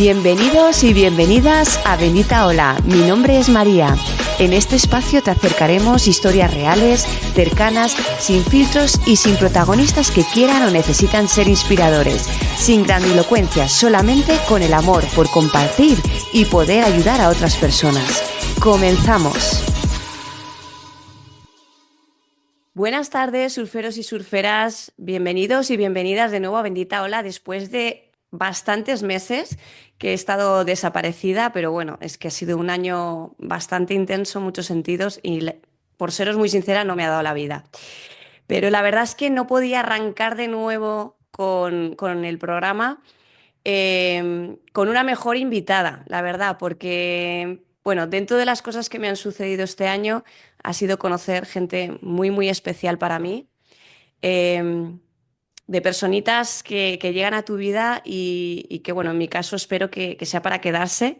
Bienvenidos y bienvenidas a Bendita Hola. Mi nombre es María. En este espacio te acercaremos historias reales, cercanas, sin filtros y sin protagonistas que quieran o necesitan ser inspiradores, sin grandilocuencia, solamente con el amor por compartir y poder ayudar a otras personas. ¡Comenzamos! Buenas tardes, surferos y surferas. Bienvenidos y bienvenidas de nuevo a Bendita Hola después de bastantes meses que he estado desaparecida, pero bueno, es que ha sido un año bastante intenso en muchos sentidos y por seros muy sincera no me ha dado la vida. Pero la verdad es que no podía arrancar de nuevo con el programa con una mejor invitada, la verdad, porque bueno, dentro de las cosas que me han sucedido este año ha sido conocer gente muy, muy especial para mí. Eh, de personitas que llegan a tu vida y que, bueno, en mi caso espero que sea para quedarse.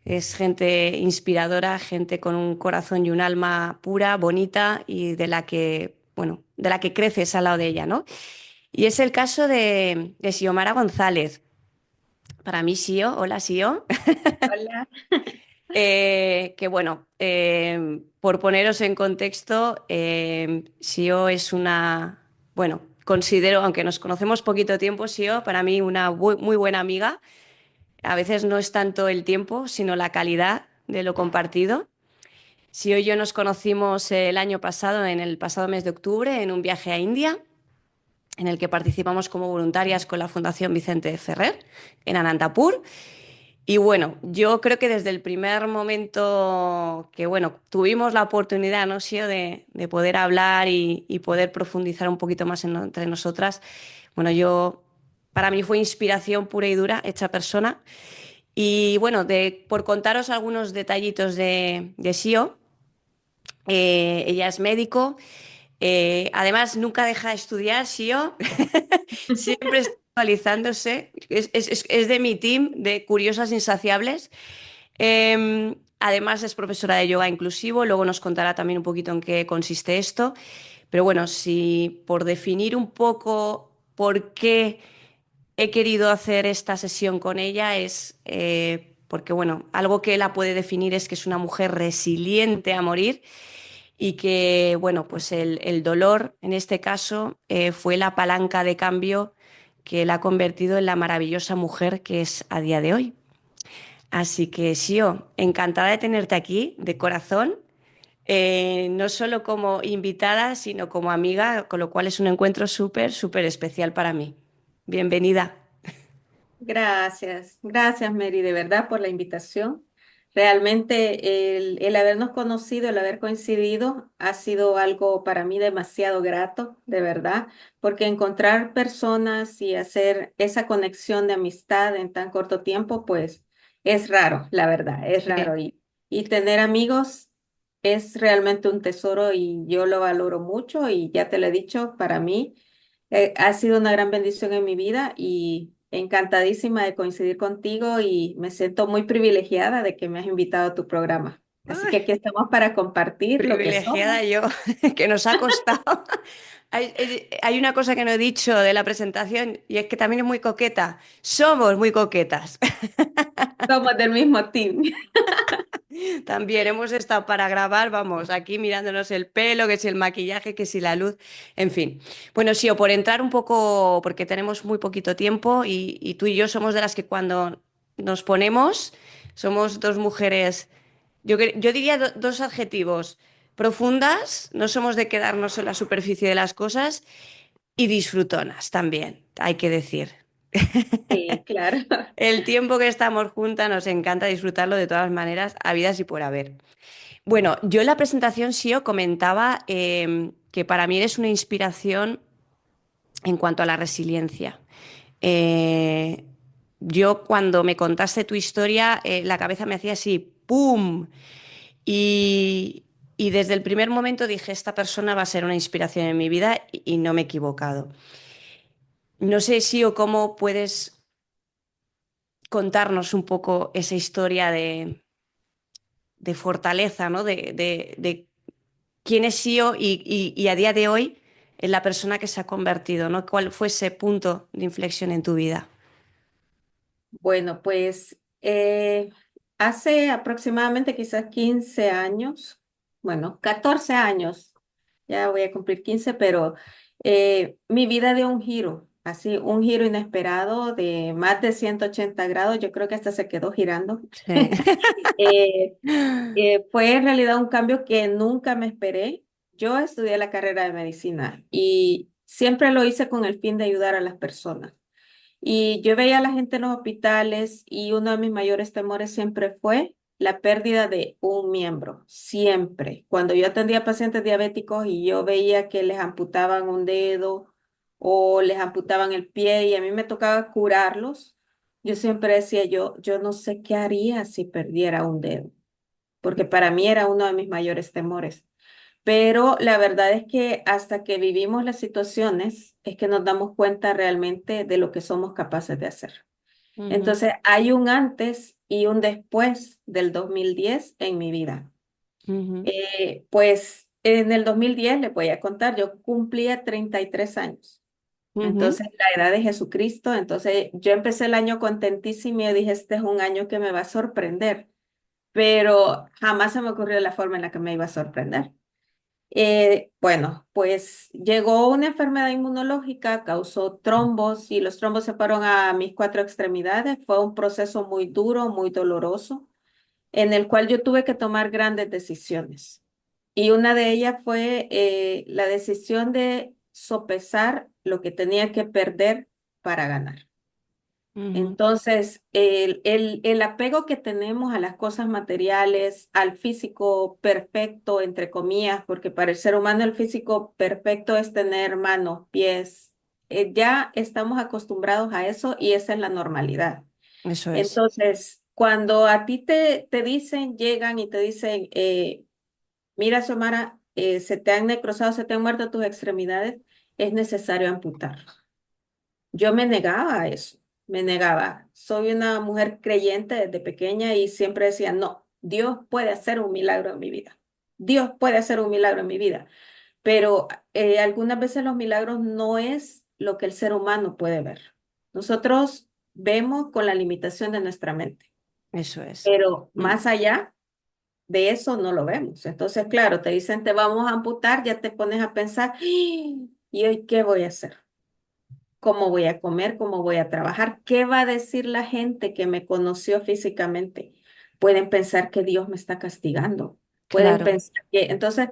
Es gente inspiradora, gente con un corazón y un alma pura, bonita y de la que, bueno, de la que creces al lado de ella, ¿no? Y es el caso de Xiomara González. Para mí, Xio, hola Xio. Hola. Que bueno, por poneros en contexto, Xio es una, bueno, considero, aunque nos conocemos poquito tiempo, Xio, para mí una muy buena amiga. A veces no es tanto el tiempo, sino la calidad de lo compartido. Xio y yo nos conocimos el año pasado, en el pasado mes de octubre, en un viaje a India, en el que participamos como voluntarias con la Fundación Vicente Ferrer, en Anantapur. Y bueno, yo creo que desde el primer momento que, bueno, tuvimos la oportunidad, ¿no, Xio, de poder hablar y poder profundizar un poquito más entre nosotras, bueno, para mí fue inspiración pura y dura, hecha persona. Y bueno, por contaros algunos detallitos de Xio, ella es médico, además nunca deja de estudiar, Xio, siempre está actualizándose, es de mi team de curiosas insaciables. Además es profesora de yoga inclusivo, luego nos contará también un poquito en qué consiste esto. Pero bueno, si por definir un poco por qué he querido hacer esta sesión con ella es porque, bueno, algo que la puede definir es que es una mujer resiliente a morir y que, bueno, pues el dolor en este caso fue la palanca de cambio que la ha convertido en la maravillosa mujer que es a día de hoy. Así que, Sio, encantada de tenerte aquí, de corazón, no solo como invitada, sino como amiga, con lo cual es un encuentro súper especial para mí. Bienvenida. Gracias Mary, de verdad por la invitación. Realmente el habernos conocido, el haber coincidido ha sido algo para mí demasiado grato, de verdad, porque encontrar personas y hacer esa conexión de amistad en tan corto tiempo, pues es raro, la verdad, es Sí. raro. Y tener amigos es realmente un tesoro y yo lo valoro mucho y ya te lo he dicho, para mí. Ha sido una gran bendición en mi vida y encantadísima de coincidir contigo y me siento muy privilegiada de que me has invitado a tu programa. Así que Ay, aquí estamos para compartir lo que somos. privilegiada yo, que nos ha costado. Hay una cosa que no he dicho de la presentación y es que también es muy coqueta. Somos muy coquetas. Somos del mismo team. También hemos estado para grabar, vamos, aquí mirándonos el pelo, que si el maquillaje, que si la luz, en fin. Bueno, sí, o por entrar un poco, porque tenemos muy poquito tiempo y tú y yo somos de las que cuando nos ponemos, somos dos mujeres, yo diría dos adjetivos, profundas, no somos de quedarnos en la superficie de las cosas y disfrutonas también, hay que decir. Sí, claro. El tiempo que estamos juntas nos encanta disfrutarlo de todas maneras, habidas y por haber. Bueno, yo en la presentación sí os comentaba que para mí eres una inspiración en cuanto a la resiliencia. Eh, yo cuando me contaste tu historia, la cabeza me hacía así, ¡pum! Y desde el primer momento dije, esta persona va a ser una inspiración en mi vida y no me he equivocado. No sé si o cómo puedes contarnos un poco esa historia de fortaleza, ¿no? De quién es Sio y a día de hoy en la persona que se ha convertido, ¿no? ¿Cuál fue ese punto de inflexión en tu vida? Bueno, pues hace aproximadamente quizás 15 años, bueno, 14 años, ya voy a cumplir 15, pero mi vida dio un giro, así, un giro inesperado de más de 180 grados, yo creo que hasta se quedó girando. Sí. Eh, Fue en realidad un cambio que nunca me esperé. Yo estudié la carrera de medicina y siempre lo hice con el fin de ayudar a las personas. Y yo veía a la gente en los hospitales y uno de mis mayores temores siempre fue la pérdida de un miembro, siempre. Cuando yo atendía pacientes diabéticos y yo veía que les amputaban un dedo o les amputaban el pie y a mí me tocaba curarlos, yo siempre decía yo no sé qué haría si perdiera un dedo, porque para mí era uno de mis mayores temores. Pero la verdad es que hasta que vivimos las situaciones es que nos damos cuenta realmente de lo que somos capaces de hacer. Ujú, Entonces, hay un antes y un después del 2010 en mi vida. ujú, Pues en el 2010, les voy a contar, yo cumplía 33 años. ujú. Entonces, la edad de Jesucristo. Entonces, yo empecé el año contentísima y dije, este es un año que me va a sorprender, pero jamás se me ocurrió la forma en la que me iba a sorprender. Bueno, pues llegó una enfermedad inmunológica, causó trombos y los trombos se fueron a mis cuatro extremidades. Fue un proceso muy duro, muy doloroso, en el cual yo tuve que tomar grandes decisiones. Y una de ellas fue la decisión de sopesar lo que tenía que perder para ganar. Ujú. Entonces, el apego que tenemos a las cosas materiales, al físico perfecto, entre comillas, porque para el ser humano el físico perfecto es tener manos, pies, ya estamos acostumbrados a eso y esa es la normalidad. Eso es. Entonces, cuando a ti te dicen, llegan y te dicen, mira, Xiomara, se te han necrosado, se te han muerto tus extremidades, es necesario amputar. Yo me negaba a eso, me negaba. Soy una mujer creyente desde pequeña y siempre decía, no, Dios puede hacer un milagro en mi vida. Dios puede hacer un milagro en mi vida. Pero algunas veces los milagros no es lo que el ser humano puede ver. Nosotros vemos con la limitación de nuestra mente, Eso es. pero Mm. más allá de eso no lo vemos. Entonces, claro, te dicen, te vamos a amputar, ya te pones a pensar, "¡Ah! ¿Y hoy qué voy a hacer? ¿Cómo voy a comer? ¿Cómo voy a trabajar? ¿Qué va a decir la gente que me conoció físicamente? Pueden pensar que Dios me está castigando. Pueden Claro, pensar que... Entonces,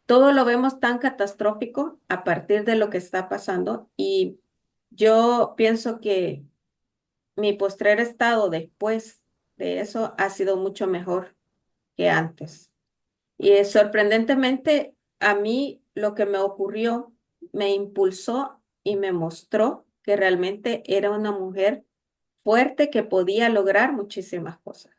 todo lo vemos tan catastrófico a partir de lo que está pasando y yo pienso que mi postrer estado después de eso ha sido mucho mejor que antes. Y sorprendentemente, a mí lo que me ocurrió me impulsó y me mostró que realmente era una mujer fuerte que podía lograr muchísimas cosas.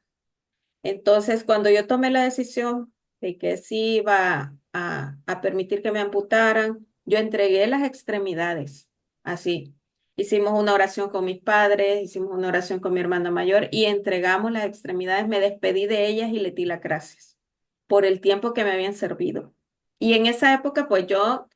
Entonces, cuando yo tomé la decisión de que sí iba a permitir que me amputaran, yo entregué las extremidades, así. Hicimos una oración con mis padres, hicimos una oración con mi hermana mayor y entregamos las extremidades, me despedí de ellas y les di las gracias por el tiempo que me habían servido. Y en esa época, pues yo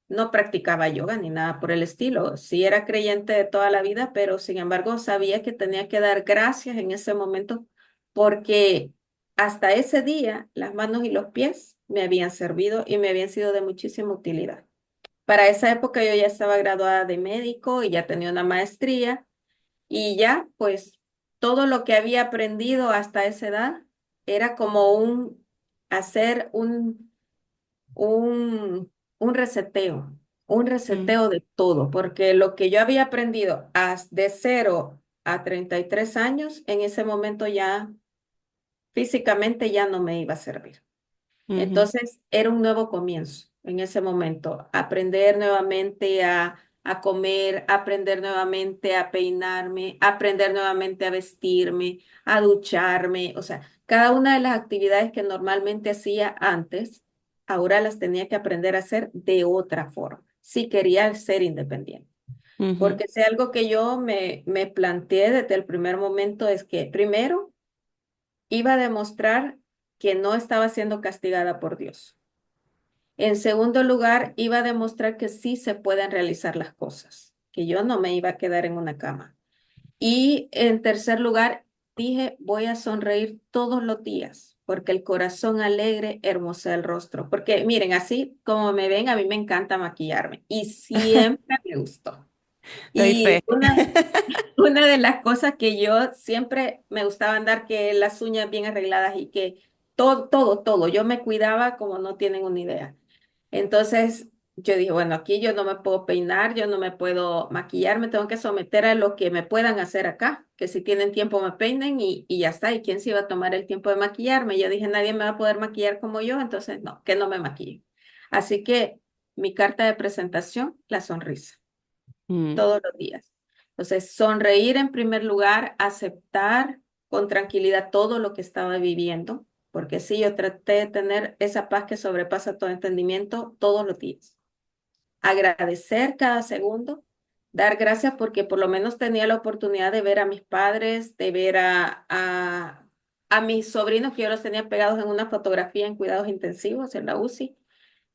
no practicaba yoga ni nada por el estilo. Sí era creyente de toda la vida, pero sin embargo sabía que tenía que dar gracias en ese momento porque hasta ese día las manos y los pies me habían servido y me habían sido de muchísima utilidad. Para esa época yo ya estaba graduada de médico y ya tenía una maestría y ya pues todo lo que había aprendido hasta esa edad era como hacer un, un mm, reseteo de todo, porque lo que yo había aprendido de 0 a 33 años, en ese momento ya físicamente ya no me iba a servir. ujú. Entonces era un nuevo comienzo en ese momento, aprender nuevamente a comer, aprender nuevamente a peinarme, aprender nuevamente a vestirme, a ducharme, o sea, cada una de las actividades que normalmente hacía antes, ahora las tenía que aprender a hacer de otra forma, si quería ser independiente. Ujú. Porque si algo que yo me planteé desde el primer momento es que primero iba a demostrar que no estaba siendo castigada por Dios. En segundo lugar, iba a demostrar que sí se pueden realizar las cosas, que yo no me iba a quedar en una cama. Y en tercer lugar, dije, voy a sonreír todos los días, porque el corazón alegre hermosea el rostro. Porque miren, así como me ven, a mí me encanta maquillarme y siempre me gustó. Doy fe. Y una de las cosas que yo siempre me gustaba andar, que las uñas bien arregladas y que todo, yo me cuidaba como no tienen una idea. Entonces yo dije, bueno, aquí yo no me puedo peinar, yo no me puedo maquillar, me tengo que someter a lo que me puedan hacer acá, que si tienen tiempo me peinen y ya está. ¿Y quién se iba a tomar el tiempo de maquillarme? Yo dije, nadie me va a poder maquillar como yo, entonces no, que no me maquille. Así que mi carta de presentación, la sonrisa Mm, todos los días. Entonces, sonreír en primer lugar, aceptar con tranquilidad todo lo que estaba viviendo, porque sí, yo traté de tener esa paz que sobrepasa todo entendimiento todos los días. Agradecer cada segundo, dar gracias porque por lo menos tenía la oportunidad de ver a mis padres, de ver a mis sobrinos que yo los tenía pegados en una fotografía en cuidados intensivos en la UCI.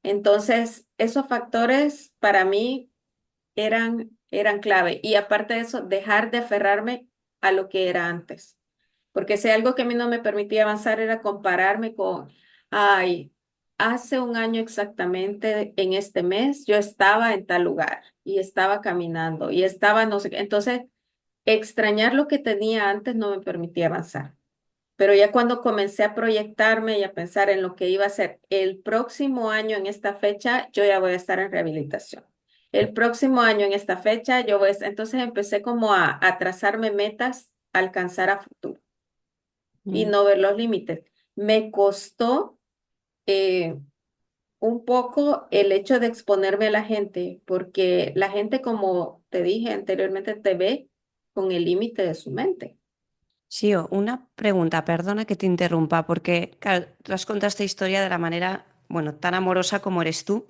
Entonces, esos factores para mí eran clave. Y aparte de eso, dejar de aferrarme a lo que era antes. Porque si algo que a mí no me permitía avanzar era compararme con, ay, hace un año exactamente en este mes yo estaba en tal lugar y estaba caminando y estaba no sé qué. Entonces, extrañar lo que tenía antes no me permitía avanzar. Pero ya cuando comencé a proyectarme y a pensar en lo que iba a hacer el próximo año en esta fecha, yo ya voy a estar en rehabilitación. El próximo año en esta fecha, yo voy a entonces empecé como a trazarme metas, a alcanzar a futuro y mm. no ver los límites. Me costó eh, un poco el hecho de exponerme a la gente, porque la gente, como te dije anteriormente, te ve con el límite de su mente. Sí, una pregunta, perdona que te interrumpa, porque claro, tú has contado esta historia de la manera, bueno, tan amorosa como eres tú,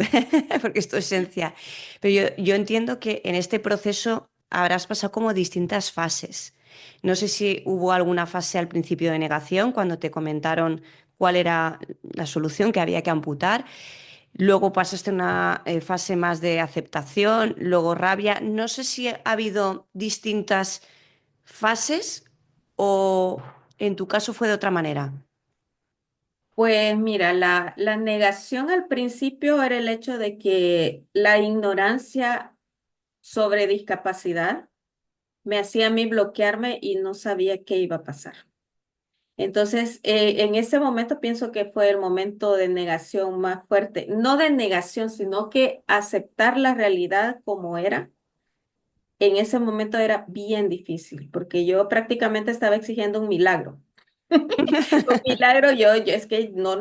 porque es tu esencia. Pero yo entiendo que en este proceso habrás pasado como distintas fases. No sé si hubo alguna fase al principio de negación, cuando te comentaron cuál era la solución, que había que amputar. Luego pasaste a una fase más de aceptación, luego rabia. No sé si ha habido distintas fases o en tu caso fue de otra manera. Pues mira, la negación al principio era el hecho de que la ignorancia sobre discapacidad me hacía a mí bloquearme y no sabía qué iba a pasar. Entonces, en ese momento pienso que fue el momento de negación más fuerte, no de negación, sino que aceptar la realidad como era. En ese momento era bien difícil, porque yo prácticamente estaba exigiendo un milagro. Un milagro yo es que no,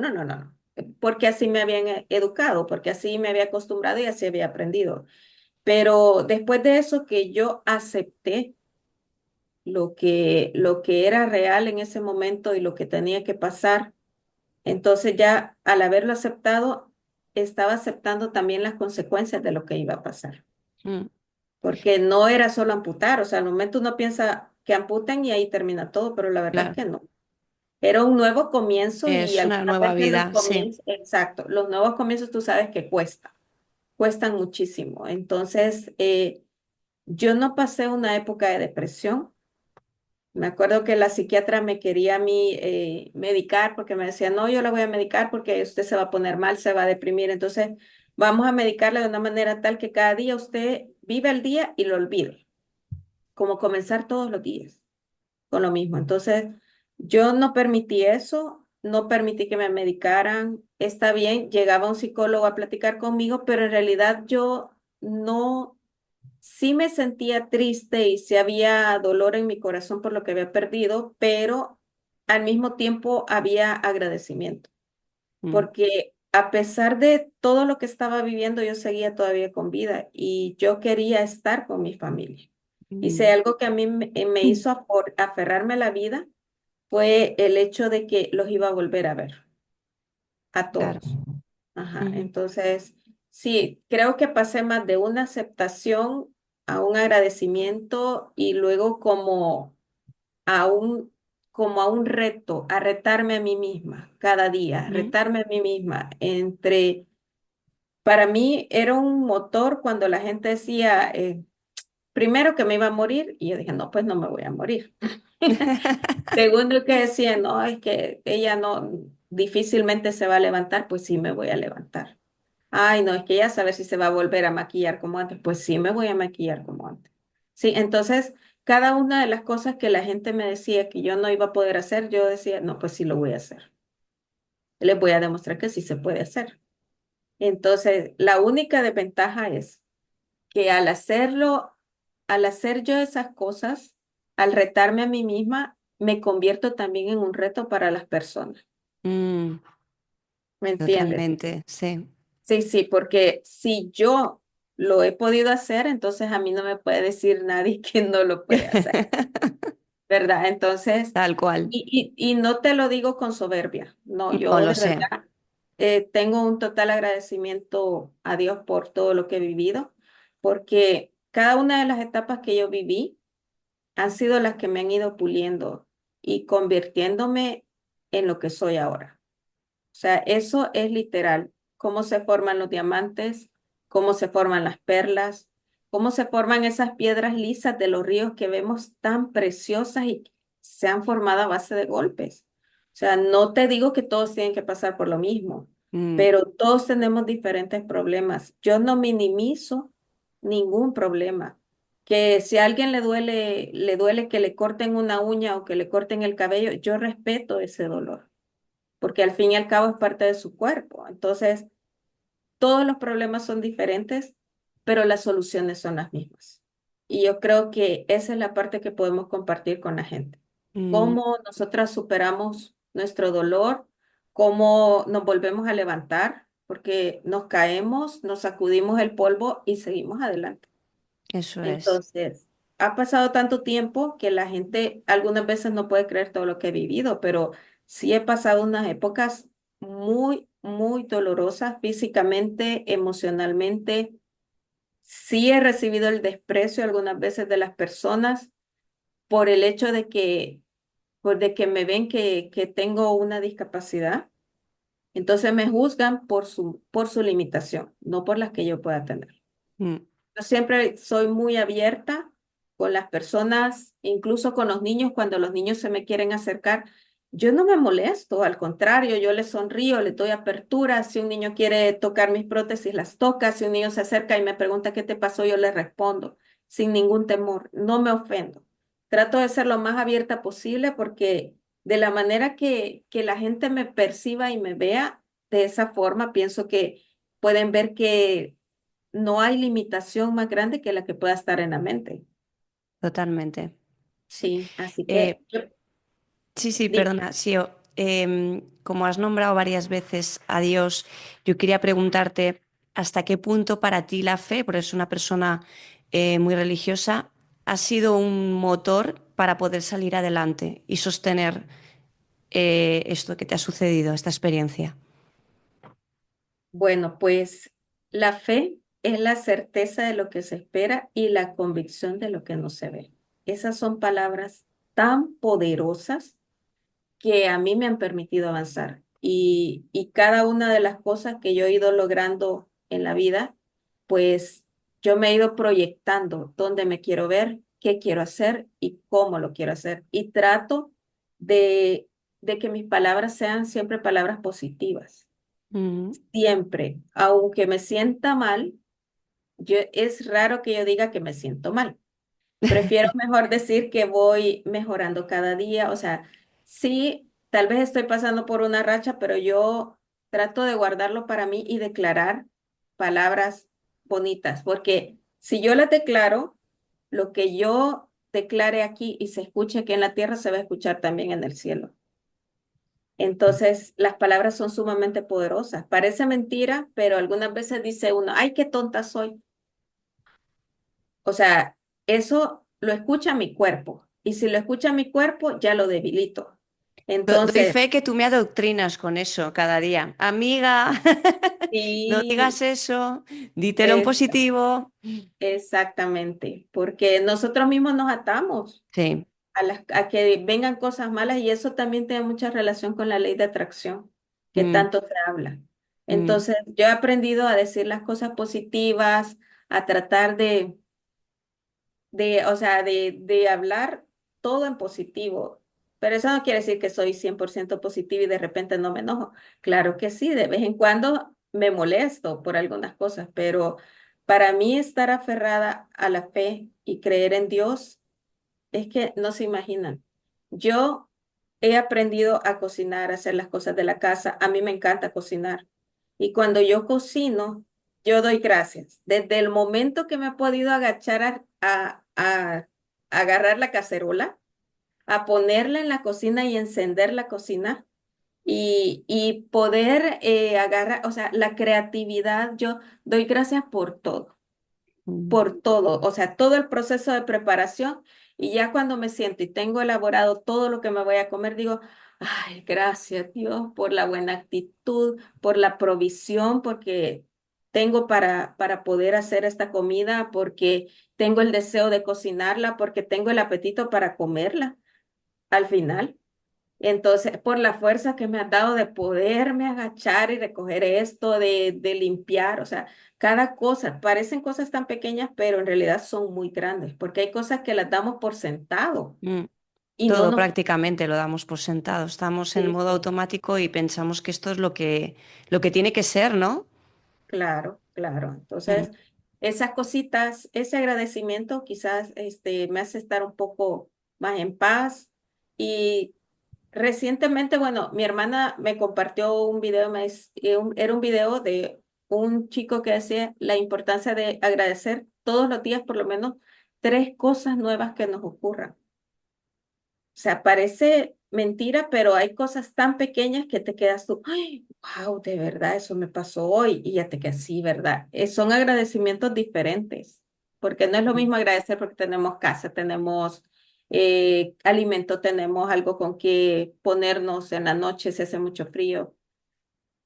porque así me habían educado, porque así me había acostumbrado y así había aprendido. Pero después de eso que yo acepté lo que era real en ese momento y lo que tenía que pasar, entonces ya al haberlo aceptado, estaba aceptando también las consecuencias de lo que iba a pasar, Mm, porque no era solo amputar, o sea, al momento uno piensa que amputan y ahí termina todo, pero la verdad es claro, que no. Era un nuevo comienzo y es una algunas nueva veces los vida, sí. comienzos, exacto, los nuevos comienzos tú sabes que cuestan muchísimo. Entonces, yo no pasé una época de depresión. Me acuerdo que la psiquiatra me quería a mí medicar porque me decía, no, yo la voy a medicar porque usted se va a poner mal, se va a deprimir. Entonces, vamos a medicarle de una manera tal que cada día usted vive el día y lo olvide, como comenzar todos los días con lo mismo. Entonces, yo no permití eso, no permití que me medicaran. Está bien, llegaba un psicólogo a platicar conmigo, pero en realidad yo no, sí me sentía triste y sí había dolor en mi corazón por lo que había perdido, pero al mismo tiempo había agradecimiento, Mm, porque a pesar de todo lo que estaba viviendo, yo seguía todavía con vida y yo quería estar con mi familia. Y si hay mm, algo que a mí me mm. hizo aferrarme a la vida, fue el hecho de que los iba a volver a ver, a Claro. todos. Ajá, Mm, entonces, sí, creo que pasé más de una aceptación a un agradecimiento y luego a un, como a un reto, a retarme a mí misma cada día, mm, retarme a mí misma para mí era un motor cuando la gente decía, primero que me iba a morir y yo dije, no, pues no me voy a morir. Segundo que decía, no, es que ella no difícilmente se va a levantar, pues sí me voy a levantar. Ay, no, es que ya saber si se va a volver a maquillar como antes, pues sí me voy a maquillar como antes. Sí, entonces cada una de las cosas que la gente me decía que yo no iba a poder hacer, yo decía, no, pues sí lo voy a hacer. Les voy a demostrar que sí se puede hacer. Entonces, la única desventaja es que al hacerlo, al hacer yo esas cosas, al retarme a mí misma, me convierto también en un reto para las personas. Mm, ¿Me entiendes? totalmente, sí. Sí, sí, porque si yo lo he podido hacer, entonces a mí no me puede decir nadie que no lo puede hacer, ¿verdad? Entonces, Tal cual. y no te lo digo con soberbia, no, No yo lo de sé. verdad tengo un total agradecimiento a Dios por todo lo que he vivido, porque cada una de las etapas que yo viví han sido las que me han ido puliendo y convirtiéndome en lo que soy ahora. O sea, eso es literal, cómo se forman los diamantes, cómo se forman las perlas, cómo se forman esas piedras lisas de los ríos que vemos tan preciosas y se han formado a base de golpes. O sea, no te digo que todos tienen que pasar por lo mismo, Mm, pero todos tenemos diferentes problemas. Yo no minimizo ningún problema. Que si a alguien le duele que le corten una uña o que le corten el cabello, yo respeto ese dolor porque al fin y al cabo es parte de su cuerpo. Entonces, todos los problemas son diferentes, pero las soluciones son las mismas. Y yo creo que esa es la parte que podemos compartir con la gente. mm, Cómo nosotras superamos nuestro dolor, cómo nos volvemos a levantar, porque nos caemos, nos sacudimos el polvo y seguimos adelante. eso es. Entonces, ha pasado tanto tiempo que la gente algunas veces no puede creer todo lo que he vivido, pero sí he pasado unas épocas muy, muy dolorosas físicamente, emocionalmente. Sí he recibido el desprecio algunas veces de las personas por el hecho de que me ven que tengo una discapacidad. Entonces me juzgan por su limitación, no por las que yo pueda tener. Mm, Yo siempre soy muy abierta con las personas, incluso con los niños, cuando los niños se me quieren acercar. Yo no me molesto, al contrario, yo les sonrío, les doy apertura. Si un niño quiere tocar mis prótesis, las toca. Si un niño se acerca y me pregunta qué te pasó, yo le respondo sin ningún temor. No me ofendo. Trato de ser lo más abierta posible porque de la manera que la gente me perciba y me vea, de esa forma, pienso que pueden ver que no hay limitación más grande que la que pueda estar en la mente. totalmente. Sí, así Eh, que yo sí, sí, digo, perdona, Sio. Como has nombrado varias veces a Dios, yo quería preguntarte hasta qué punto para ti la fe, porque es una persona muy religiosa, ha sido un motor para poder salir adelante y sostener esto que te ha sucedido, esta experiencia. bueno, pues la fe es la certeza de lo que se espera y la convicción de lo que no se ve. Esas son palabras tan poderosas que a mí me han permitido avanzar. Y cada una de las cosas que yo he ido logrando en la vida, pues yo me he ido proyectando dónde me quiero ver, qué quiero hacer y cómo lo quiero hacer. Y trato de, de que mis palabras sean siempre palabras positivas. Mm. Siempre, aunque me sienta mal, es raro que yo diga que me siento mal. Prefiero mejor decir que voy mejorando cada día. O sea, sí, tal vez estoy pasando por una racha, pero yo trato de guardarlo para mí y declarar palabras bonitas, porque si yo las declaro, lo que yo declare aquí y se escuche aquí en la tierra, se va a escuchar también en el cielo. Entonces, las palabras son sumamente poderosas. Parece mentira, pero algunas veces dice uno, ay, qué tonta soy. O sea, eso lo escucha mi cuerpo y si lo escucha mi cuerpo, ya lo debilito. Doy Entonces, fe que tú me adoctrinas con eso cada día. Amiga, no digas sí, eso, dítelo en es positivo. exactamente, porque nosotros mismos nos atamos Sí. a que vengan cosas malas y eso también tiene mucha relación con la ley de atracción, que Mm, tanto se habla. mm, Entonces, yo he aprendido a decir las cosas positivas, a tratar o sea, de hablar todo en positivo. Pero eso no quiere decir que soy 100% positiva y de repente no me enojo. Claro que sí, de vez en cuando me molesto por algunas cosas, pero para mí estar aferrada a la fe y creer en Dios es que no se imaginan. Yo he aprendido a cocinar, a hacer las cosas de la casa. A mí me encanta cocinar. Y cuando yo cocino, yo doy gracias. Desde el momento que me he podido agachar a agarrar la cacerola, a ponerla en la cocina y encender la cocina y poder agarrar, o sea, la creatividad, yo doy gracias Mm. por todo, o sea, todo el proceso de preparación y ya cuando me siento y tengo elaborado todo lo que me voy a comer, digo, ay, gracias Dios por la buena actitud, por la provisión, porque tengo para poder hacer esta comida, porque tengo el deseo de cocinarla, porque tengo el apetito para comerla al final. Entonces, por la fuerza que me has dado de poderme agachar y recoger esto, de limpiar, o sea, cada cosa, parecen cosas tan pequeñas, pero en realidad son muy grandes, porque hay cosas que las damos por sentado Mm. y no Todo nos... prácticamente lo damos por sentado. Estamos en Sí, modo sí, automático y pensamos que esto es lo que tiene que ser, ¿no? claro, claro. Mm. Entonces, esas cositas, ese agradecimiento quizás me hace estar un poco más en paz y recientemente, bueno, mi hermana me compartió un video, era un video de un chico que decía la importancia de agradecer todos los días por lo menos tres cosas nuevas que nos ocurran. O sea, parece mentira, pero hay cosas tan pequeñas que te quedas tú, ay, wow, de verdad, eso me pasó hoy y ya te quedas así, ¿verdad? Son agradecimientos diferentes, porque no es lo mismo agradecer porque tenemos casa, tenemos alimento, tenemos algo con que ponernos en la noche si hace mucho frío,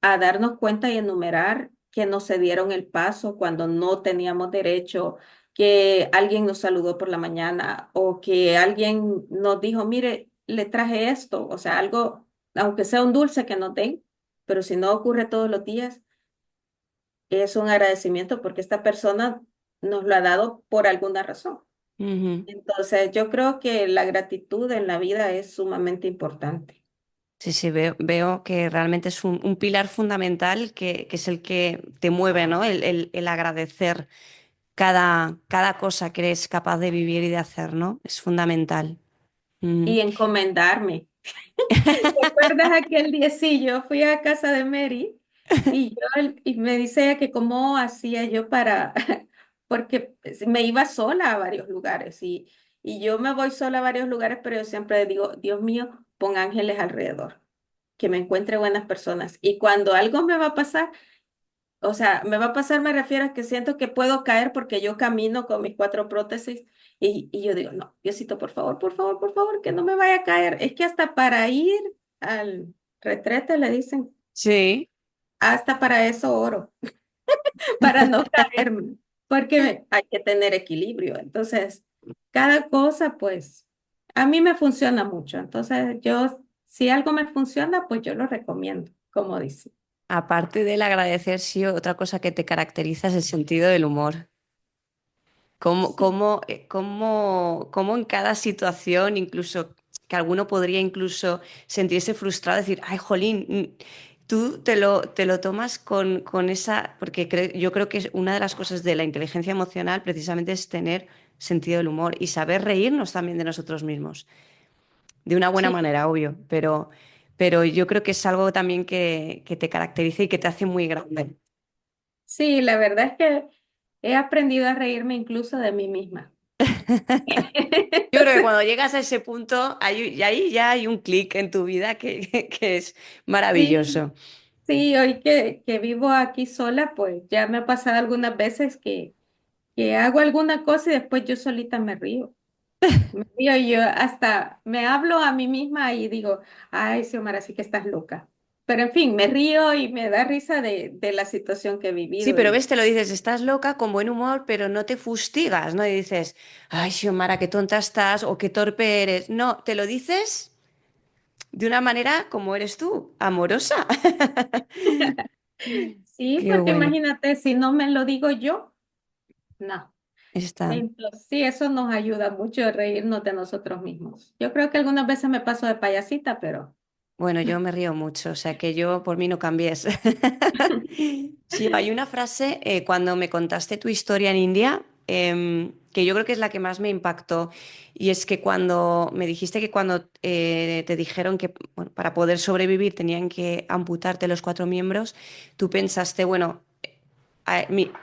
a darnos cuenta y enumerar que nos cedieron el paso cuando no teníamos derecho, que alguien nos saludó por la mañana o que alguien nos dijo, mire, le traje esto, o sea, algo, aunque sea un dulce que nos den, pero si no ocurre todos los días, es un agradecimiento porque esta persona nos lo ha dado por alguna razón. Ujú. Entonces, yo creo que la gratitud en la vida es sumamente importante. Sí, sí, veo que realmente es un pilar fundamental que es el que te mueve, ¿no? El agradecer cada cosa que eres capaz de vivir y de hacer, ¿no? Es fundamental. Ujú. Y encomendarme. ¿Te acuerdas aquel día? Sí, yo fui a casa de Mary y me dice ella que cómo hacía yo para, porque me iba sola a varios lugares y yo me voy sola a varios lugares, pero yo siempre digo, Dios mío, pon ángeles alrededor, que me encuentre buenas personas. Y cuando algo me va a pasar, o sea, me va a pasar, me refiero a que siento que puedo caer porque yo camino con mis cuatro prótesis y yo digo, no, Diosito, por favor, por favor, por favor, que no me vaya a caer. Es que hasta para ir al retrete le dicen, Sí. hasta para eso oro, para no caerme, porque hay que tener equilibrio. Entonces, cada cosa, pues, a mí me funciona mucho. Entonces, yo, si algo me funciona, pues yo lo recomiendo, como dice. Aparte del agradecer, sí, otra cosa que te caracteriza es el sentido del humor. Sí. Cómo en cada situación, incluso que alguno podría incluso sentirse frustrado, decir, ay, jolín, tú te lo tomas con esa, porque yo creo que es una de las cosas de la inteligencia emocional precisamente es tener sentido del humor y saber reírnos también de nosotros mismos, de una buena Sí, manera, obvio, pero yo creo que es algo también que te caracteriza y que te hace muy grande. sí, la verdad es que he aprendido a reírme incluso de mí misma. Yo creo que Entonces, cuando llegas a ese punto, y ahí ya hay un clic en tu vida que es sí, maravilloso. sí, hoy que vivo aquí sola, pues ya me ha pasado algunas veces que hago alguna cosa y después yo solita me río. Me río y yo hasta me hablo a mí misma y digo, ay, Xiomara, sí que estás loca. Pero en fin, me río y me da risa de la situación que he Sí, vivido pero y ves, te lo dices, estás loca, con buen humor, pero no te fustigas, ¿no? Y dices, ay, Xiomara, qué tonta estás o qué torpe eres. No, te lo dices de una manera como eres tú, amorosa. sí, Qué porque bueno. imagínate, si no me lo digo yo, no. Está. Entonces, sí, eso nos ayuda mucho a reírnos de nosotros mismos. Yo creo que algunas veces me paso de payasita, pero Bueno, yo me río mucho, o sea que yo por mí no cambies. Sí, hay una frase cuando me contaste tu historia en India, que yo creo que es la que más me impactó, y es que cuando me dijiste que cuando te dijeron que bueno, para poder sobrevivir tenían que amputarte los cuatro miembros, tú pensaste, bueno,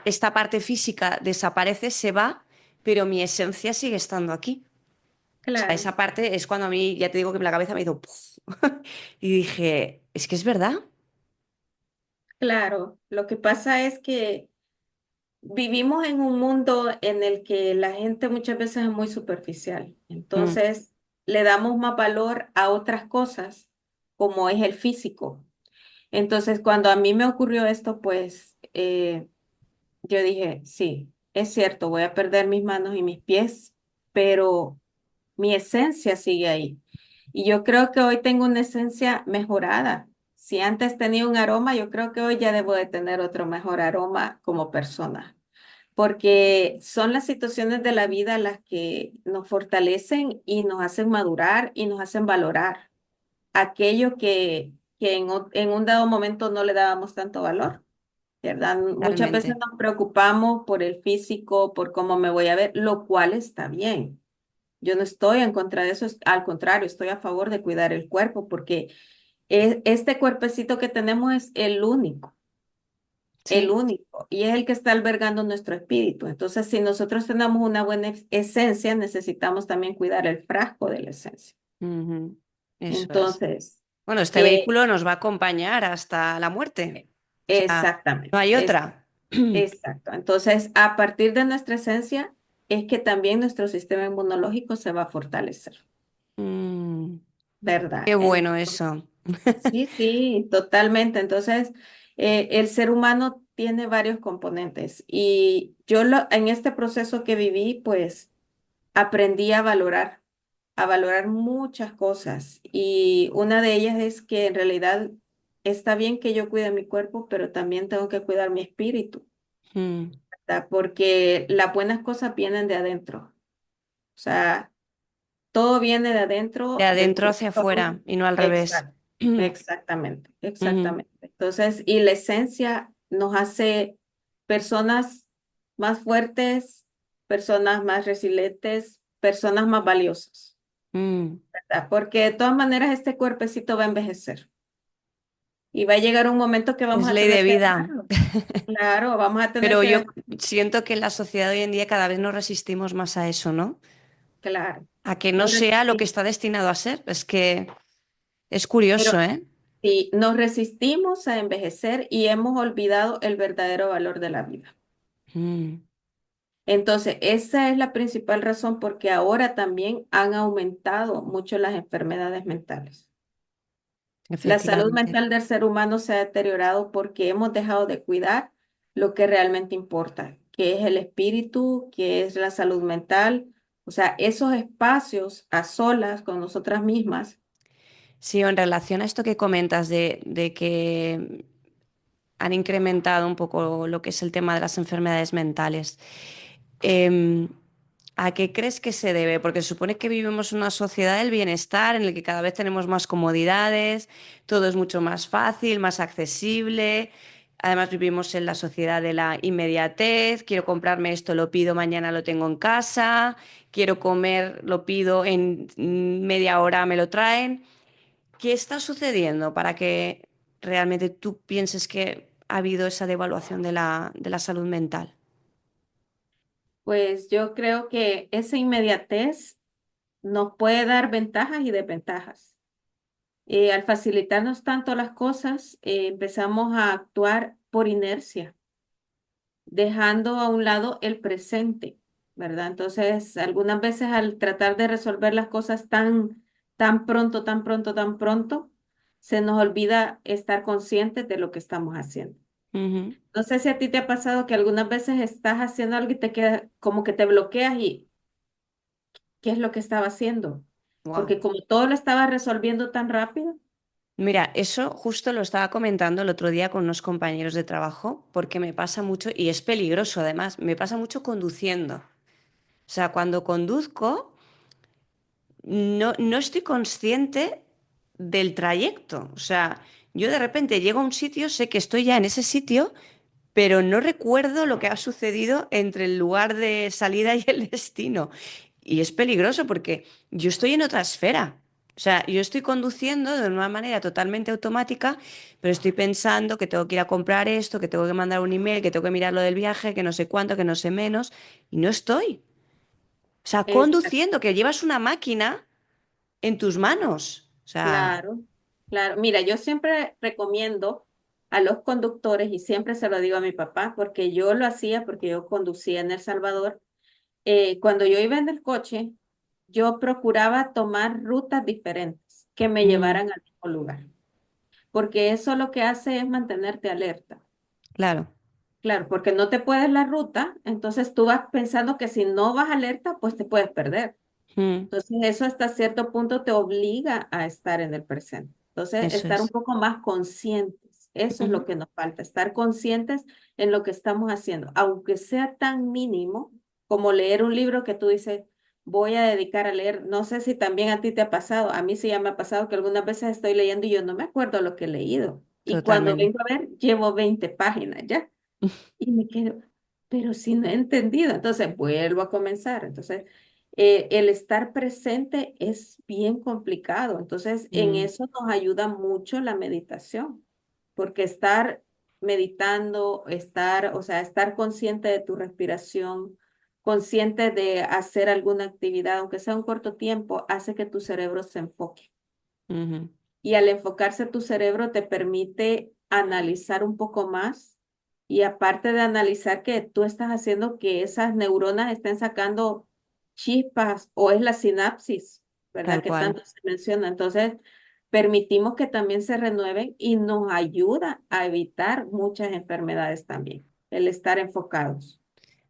esta parte física desaparece, se va, pero mi esencia sigue estando aquí. O sea, claro, esa parte es cuando a mí, ya te digo que la cabeza me hizo ¡puf! Y dije, es que es verdad. claro. Lo que pasa es que vivimos en un mundo en el que la gente muchas veces es muy superficial. Mm, Entonces, le damos más valor a otras cosas, como es el físico. Entonces, cuando a mí me ocurrió esto, pues yo dije, sí, es cierto, voy a perder mis manos y mis pies, pero mi esencia sigue ahí. Y yo creo que hoy tengo una esencia mejorada. Si antes tenía un aroma, yo creo que hoy ya debo de tener otro mejor aroma como persona, porque son las situaciones de la vida las que nos fortalecen y nos hacen madurar y nos hacen valorar aquello que en un dado momento no le dábamos tanto valor. ¿Verdad? Muchas veces totalmente. nos preocupamos por el físico, por cómo me voy a ver, lo cual está bien. Yo no estoy en contra de eso, al contrario, estoy a favor de cuidar el cuerpo porque este cuerpecito que tenemos es el Sí. único, y es el que está albergando nuestro espíritu. Entonces, si nosotros tenemos una buena esencia, necesitamos también cuidar el frasco de la esencia. Ujú. Eso es. Entonces, Bueno, este eh, vehículo nos va a acompañar hasta la muerte. O sea, no exactamente, hay otra. exacto. Entonces, a partir de nuestra esencia, es que también nuestro sistema inmunológico se va a fortalecer, Mm, qué ¿verdad? bueno eso. Sí, sí, totalmente. Entonces, el ser humano tiene varios componentes y en este proceso que viví, pues aprendí a valorar muchas cosas y una de ellas es que en realidad está bien que yo cuide mi cuerpo, pero también tengo que cuidar mi espíritu, Mm. ¿verdad? Porque las buenas cosas vienen de adentro. O sea, todo viene de De adentro del adentro hacia corazón. afuera y no al revés. Exacto, exactamente, Ujú. exactamente. Entonces, y la esencia nos hace personas más fuertes, personas más resilientes, personas más valiosas, Mm. ¿verdad? Porque de todas maneras este cuerpecito va a envejecer y va a llegar un momento que Es vamos a ley de tener que vida. dejarlo. Claro, vamos a tener Pero que yo dejarlo. siento que en la sociedad hoy en día cada vez nos resistimos más a eso, ¿no? Claro, A que no nos sea lo que resistimos, está destinado a ser. Es que es curioso, pero ¿eh? sí, nos resistimos a envejecer y hemos olvidado el verdadero valor de la vida. Mm, Entonces, esa es la principal razón porque ahora también han aumentado mucho las enfermedades mentales. La salud efectivamente. mental del ser humano se ha deteriorado porque hemos dejado de cuidar lo que realmente importa, que es el espíritu, que es la salud mental, o sea, esos espacios a solas con nosotras mismas. Sí, en relación a esto que comentas de que han incrementado un poco lo que es el tema de las enfermedades mentales. Em, ¿A qué crees que se debe? Porque se supone que vivimos en una sociedad del bienestar en el que cada vez tenemos más comodidades, todo es mucho más fácil, más accesible. Además vivimos en la sociedad de la inmediatez. Quiero comprarme esto, lo pido, mañana lo tengo en casa. Quiero comer, lo pido, en media hora me lo traen. ¿Qué está sucediendo para que realmente tú pienses que ha habido esa devaluación de la salud mental? Pues yo creo que esa inmediatez nos puede dar ventajas y desventajas. Al facilitarnos tanto las cosas, empezamos a actuar por inercia, dejando a un lado el presente, ¿verdad? Entonces, algunas veces al tratar de resolver las cosas tan pronto, tan pronto, tan pronto, se nos olvida estar conscientes de lo que estamos haciendo. No sé si a ti te ha pasado que algunas veces estás haciendo algo y te queda como que te bloqueas y ¿qué es lo que estaba haciendo? Wow. Porque como todo lo estaba resolviendo tan rápido. Mira, eso justo lo estaba comentando el otro día con unos compañeros de trabajo, porque me pasa mucho, y es peligroso además, me pasa mucho conduciendo. O sea, cuando conduzco, no estoy consciente del trayecto. O sea, yo de repente llego a un sitio, sé que estoy ya en ese sitio, pero no recuerdo lo que ha sucedido entre el lugar de salida y el destino. Y es peligroso porque yo estoy en otra esfera. O sea, yo estoy conduciendo de una manera totalmente automática, pero estoy pensando que tengo que ir a comprar esto, que tengo que mandar un email, que tengo que mirar lo del viaje, que no sé cuánto, que no sé menos, y no estoy. O sea, Es conduciendo, que llevas una máquina en tus manos. O sea, claro, claro. Mira, yo siempre recomiendo a los conductores y siempre se lo digo a mi papá, porque yo lo hacía, porque yo conducía en El Salvador. Cuando yo iba en el coche, yo procuraba tomar rutas diferentes que me mm, llevaran al mismo lugar, porque eso lo que hace es mantenerte alerta. claro. Claro, porque no te puedes la ruta, entonces tú vas pensando que si no vas alerta, pues te puedes perder. Mm, Entonces, eso hasta cierto punto te obliga a estar en el presente. Entonces, eso estar un es. poco más conscientes. Eso es lo Ujú, que nos falta, estar conscientes en lo que estamos haciendo, aunque sea tan mínimo como leer un libro que tú dices, voy a dedicar a leer. No sé si también a ti te ha pasado, a mí sí ya me ha pasado que algunas veces estoy leyendo y yo no me acuerdo lo que he leído. Y cuando totalmente. vengo a ver, llevo 20 páginas ya. Y me quedo, pero si no he entendido, entonces vuelvo a comenzar. Entonces, el estar presente es bien complicado. Entonces, en Mm, eso nos ayuda mucho la meditación, porque estar meditando, estar, o sea, estar consciente de tu respiración, consciente de hacer alguna actividad, aunque sea un corto tiempo, hace que tu cerebro se enfoque. ujú, Y al enfocarse tu cerebro te permite analizar un poco más y aparte de analizar que tú estás haciendo que esas neuronas estén sacando chispas o es la sinapsis, ¿verdad? tal Que cual. tanto se menciona. Entonces, permitimos que también se renueven y nos ayuda a evitar muchas enfermedades también, el estar enfocados.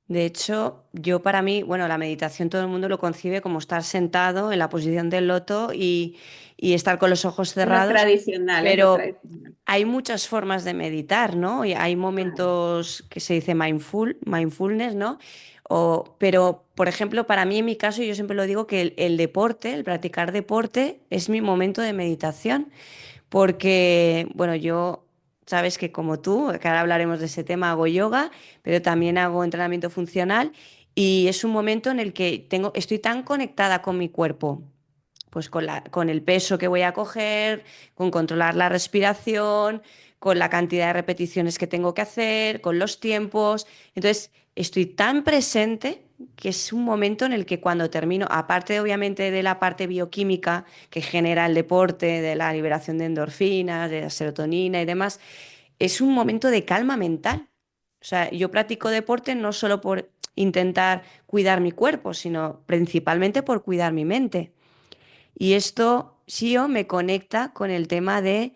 De hecho, yo para mí, bueno, la meditación todo el mundo lo concibe como estar sentado en la posición del loto y estar con los ojos Es lo cerrados, tradicional, es lo pero tradicional. hay muchas formas de meditar, ¿no? Y hay Claro. momentos que se dice mindfulness, ¿no? Pero, por ejemplo, para mí, en mi caso, yo siempre lo digo que el deporte, el practicar deporte, es mi momento de meditación. Porque, bueno, yo, sabes que como tú, que ahora hablaremos de ese tema, hago yoga, pero también hago entrenamiento funcional y es un momento en el que estoy tan conectada con mi cuerpo, pues con el peso que voy a coger, con controlar la respiración, con la cantidad de repeticiones que tengo que hacer, con los tiempos. Entonces, estoy tan presente que es un momento en el que cuando termino, aparte obviamente de la parte bioquímica que genera el deporte, de la liberación de endorfinas, de la serotonina y demás, es un momento de calma mental. O sea, yo practico deporte no solo por intentar cuidar mi cuerpo, sino principalmente por cuidar mi mente. Y esto, Shio, me conecta con el tema del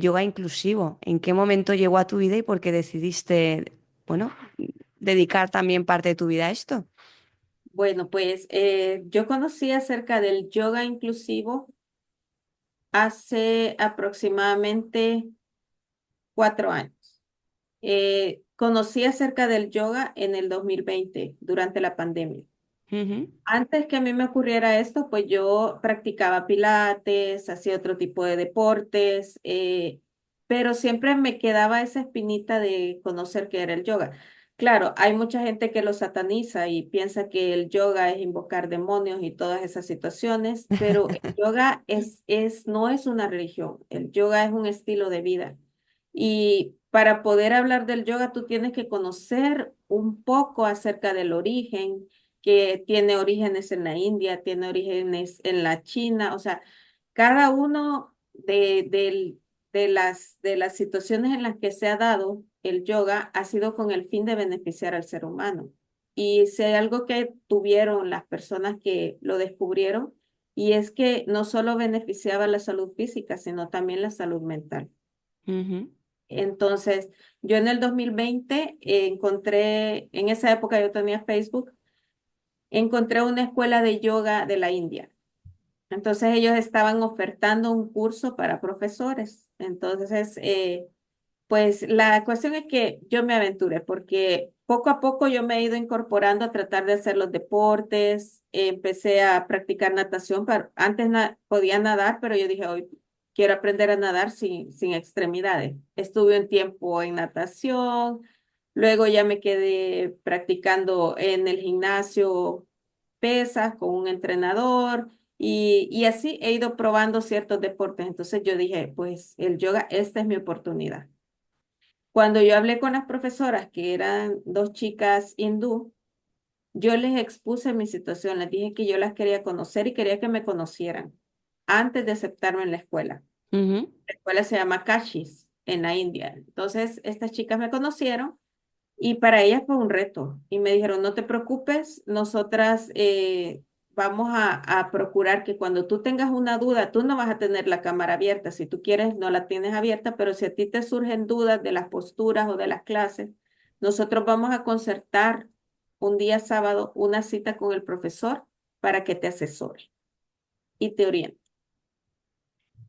yoga inclusivo. ¿En qué momento llegó a tu vida y por qué decidiste, bueno, dedicar también parte de tu vida a esto? Bueno, pues yo conocí acerca del yoga inclusivo hace aproximadamente 4 años. Conocí acerca del yoga en el 2020, durante la pandemia. Ujú. Antes que a mí me ocurriera esto, pues yo practicaba pilates, hacía otro tipo de deportes, pero siempre me quedaba esa espinita de conocer qué era el yoga. Claro, hay mucha gente que lo sataniza y piensa que el yoga es invocar demonios y todas esas situaciones, pero el yoga no es una religión, el yoga es un estilo de vida. Y para poder hablar del yoga, tú tienes que conocer un poco acerca del origen que tiene orígenes en la India, tiene orígenes en la China, o sea, cada uno de las situaciones en las que se ha dado el yoga ha sido con el fin de beneficiar al ser humano. Y si hay algo que tuvieron las personas que lo descubrieron, y es que no solo beneficiaba la salud física, sino también la salud mental. Ujú, Entonces, yo en el 2020 encontré, en esa época yo tenía Facebook, encontré una escuela de yoga de la India. Entonces ellos estaban ofertando un curso para profesores. Entonces, pues la cuestión es que yo me aventuré porque poco a poco yo me he ido incorporando a tratar de hacer los deportes. Empecé a practicar natación. Antes podía nadar, pero yo dije, hoy quiero aprender a nadar sin extremidades. Estuve un tiempo en natación, luego ya me quedé practicando en el gimnasio pesas con un entrenador y así he ido probando ciertos deportes. Entonces yo dije, pues el yoga, esta es mi oportunidad. Cuando yo hablé con las profesoras, que eran dos chicas hindú, yo les expuse mi situación, les dije que yo las quería conocer y quería que me conocieran antes de aceptarme en la escuela. Ujú. La escuela se llama Kashis en la India. Entonces, estas chicas me conocieron y para ellas fue un reto. Y me dijeron, no te preocupes, nosotras vamos a procurar que cuando tú tengas una duda, tú no vas a tener la cámara abierta. Si tú quieres, no la tienes abierta, pero si a ti te surgen dudas de las posturas o de las clases, nosotros vamos a concertar un día sábado una cita con el profesor para que te asesore y te oriente.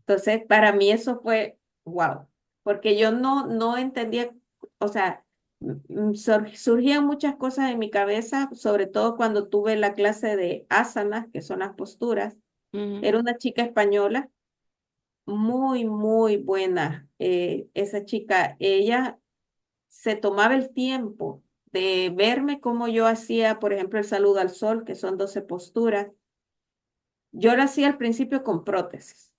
Entonces, para mí eso fue wow, porque yo no entendía, o sea, surgían muchas cosas en mi cabeza, sobre todo cuando tuve la clase de asanas, que son las posturas. Ujú. Era una chica española, muy, muy buena. Esa chica, ella se tomaba el tiempo de verme cómo yo hacía, por ejemplo, el saludo al sol, que son 12 posturas. Yo lo hacía al principio con prótesis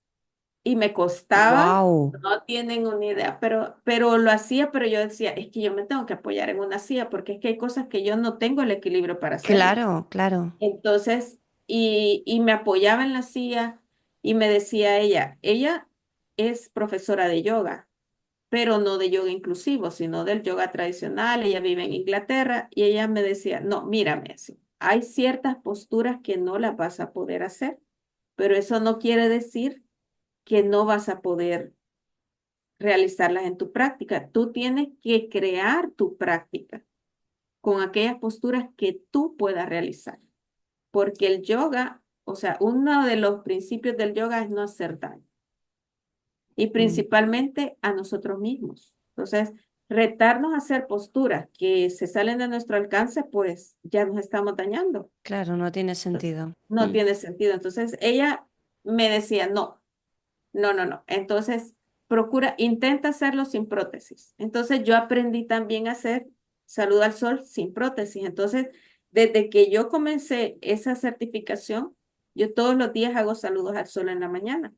y me costaba, Wow, no tienen una idea, pero lo hacía, pero yo decía, es que yo me tengo que apoyar en una silla porque es que hay cosas que yo no tengo el equilibrio para hacerlas. claro, claro. Entonces, y me apoyaba en la silla y me decía ella es profesora de yoga, pero no de yoga inclusivo, sino del yoga tradicional. Ella vive en Inglaterra y ella me decía, no, mírame así, hay ciertas posturas que no las vas a poder hacer, pero eso no quiere decir que no vas a poder realizarlas en tu práctica. Tú tienes que crear tu práctica con aquellas posturas que tú puedas realizar, porque el yoga, o sea, uno de los principios del yoga es no hacer daño y Mm. principalmente a nosotros mismos. Entonces, retarnos a hacer posturas que se salen de nuestro alcance, pues ya nos estamos dañando. Claro, no tiene sentido. No Mm. tiene sentido. Entonces, ella me decía, no, no, no, no. Entonces, intenta hacerlo sin prótesis. Entonces, yo aprendí también a hacer salud al sol sin prótesis. Entonces, desde que yo comencé esa certificación, yo todos los días hago saludos al sol en la mañana.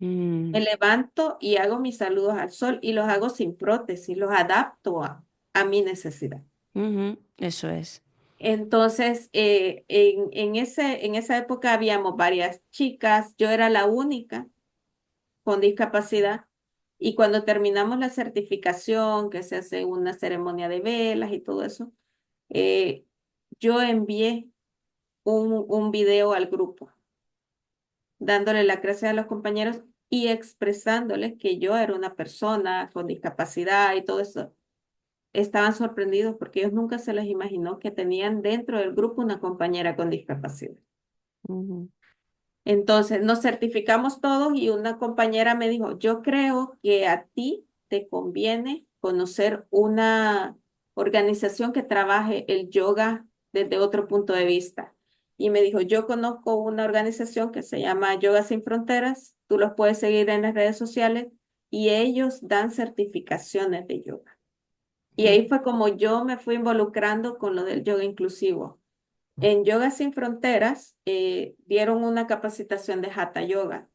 Me Mm. levanto y hago mis saludos al sol y los hago sin prótesis, los adapto a mi necesidad. Ujú. Eso es. Entonces, en esa época habíamos varias chicas, yo era la única con discapacidad. Y cuando terminamos la certificación, que se hace una ceremonia de velas y todo eso, eh, yo envié un video al grupo, dándole las gracias a los compañeros y expresándoles que yo era una persona con discapacidad y todo eso. Estaban sorprendidos porque ellos nunca se les imaginó que tenían dentro del grupo una compañera con discapacidad. Ujú. Entonces nos certificamos todos y una compañera me dijo, yo creo que a ti te conviene conocer una organización que trabaje el yoga desde otro punto de vista. Y me dijo, yo conozco una organización que se llama Yoga Sin Fronteras, tú los puedes seguir en las redes sociales y ellos dan certificaciones de yoga. Y ahí Ujú. fue como yo me fui involucrando con lo del yoga inclusivo. En Yoga Sin Fronteras dieron una capacitación de Hatha Yoga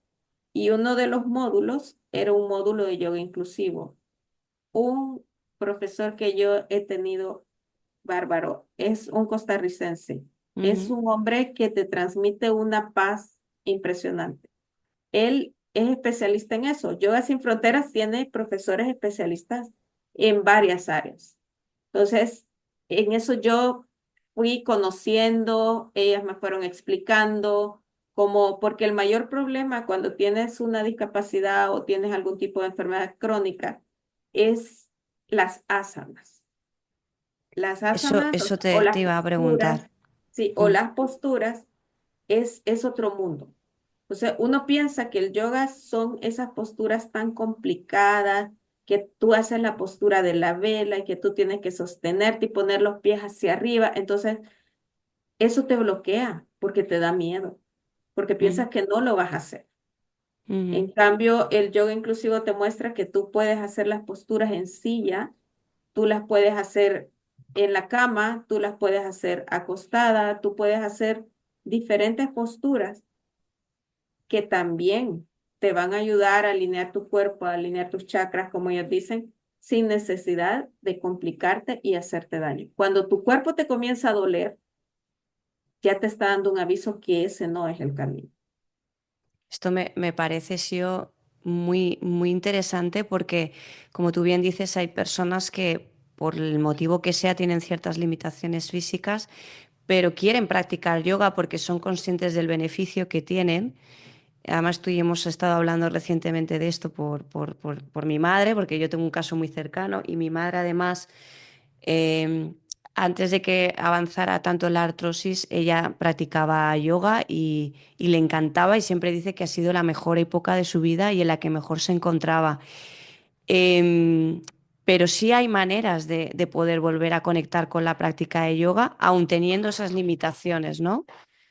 y uno de los módulos era un módulo de yoga inclusivo. Un profesor que yo he tenido bárbaro es un costarricense. Es Ujú. un hombre que te transmite una paz impresionante. Él es especialista en eso. Yoga Sin Fronteras tiene profesores especialistas en varias áreas. Entonces, en eso yo fui conociendo, ellas me fueron explicando cómo, porque el mayor problema cuando tienes una discapacidad o tienes algún tipo de enfermedad crónica es las asanas. Las asanas Eso o te las iba a posturas, preguntar. sí, o Mm. las posturas es otro mundo. O sea, uno piensa que el yoga son esas posturas tan complicadas que tú haces la postura de la vela y que tú tienes que sostenerte y poner los pies hacia arriba. Entonces, eso te bloquea porque te da miedo, porque Mm, piensas que no lo vas a hacer. ujú. En cambio, el yoga inclusivo te muestra que tú puedes hacer las posturas en silla, tú las puedes hacer en la cama, tú las puedes hacer acostada, tú puedes hacer diferentes posturas que también te van a ayudar a alinear tu cuerpo, a alinear tus chakras, como ellos dicen, sin necesidad de complicarte y hacerte daño. Cuando tu cuerpo te comienza a doler, ya te está dando un aviso que ese no es el camino. Esto me parece, Sio, muy, muy interesante porque, como tú bien dices, hay personas que, por el motivo que sea, tienen ciertas limitaciones físicas, pero quieren practicar yoga porque son conscientes del beneficio que tienen. Además, tú y hemos estado hablando recientemente de esto por mi madre, porque yo tengo un caso muy cercano y mi madre además, eh, antes de que avanzara tanto la artrosis, ella practicaba yoga y le encantaba y siempre dice que ha sido la mejor época de su vida y en la que mejor se encontraba. Em, pero sí hay maneras de poder volver a conectar con la práctica de yoga, aun teniendo esas limitaciones, ¿no?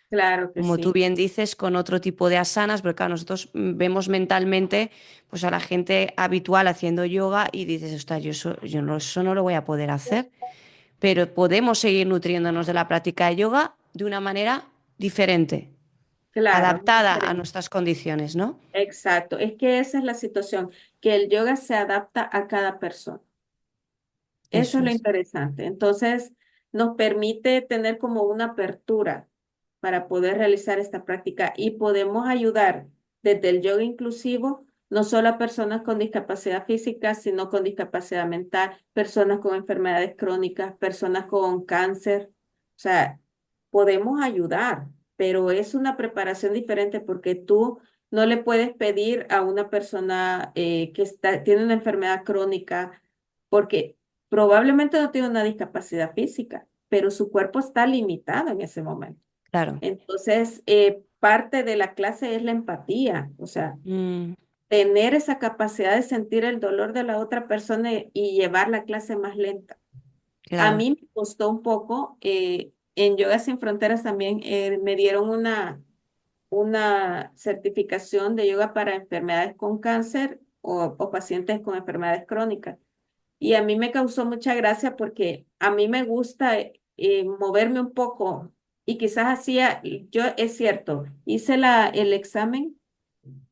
Claro que Como tú sí, bien dices, con otro tipo de asanas, porque claro, nosotros vemos mentalmente pues a la gente habitual haciendo yoga y dices, ostras, yo no, eso no lo voy a poder hacer, pero podemos seguir nutriéndonos de la práctica de yoga de una manera diferente, claro, muy adaptada a diferente. nuestras condiciones, ¿no? Exacto, es que esa es la situación, que el yoga se adapta a cada persona. Eso Eso es lo es. interesante. Entonces, nos permite tener como una apertura para poder realizar esta práctica y podemos ayudar desde el yoga inclusivo, no solo a personas con discapacidad física, sino con discapacidad mental, personas con enfermedades crónicas, personas con cáncer. O sea, podemos ayudar, pero es una preparación diferente porque tú no le puedes pedir a una persona que tiene una enfermedad crónica, porque probablemente no tiene una discapacidad física, pero su cuerpo está limitado en ese momento. Claro. Entonces, parte de la clase es la empatía, o sea, Mm, tener esa capacidad de sentir el dolor de la otra persona y llevar la clase más lenta. A claro. mí me costó un poco, en Yoga Sin Fronteras también me dieron una certificación de yoga para enfermedades con cáncer o pacientes con enfermedades crónicas. Y a mí me causó mucha gracia porque a mí me gusta moverme un poco y quizás hacía, yo es cierto, hice el examen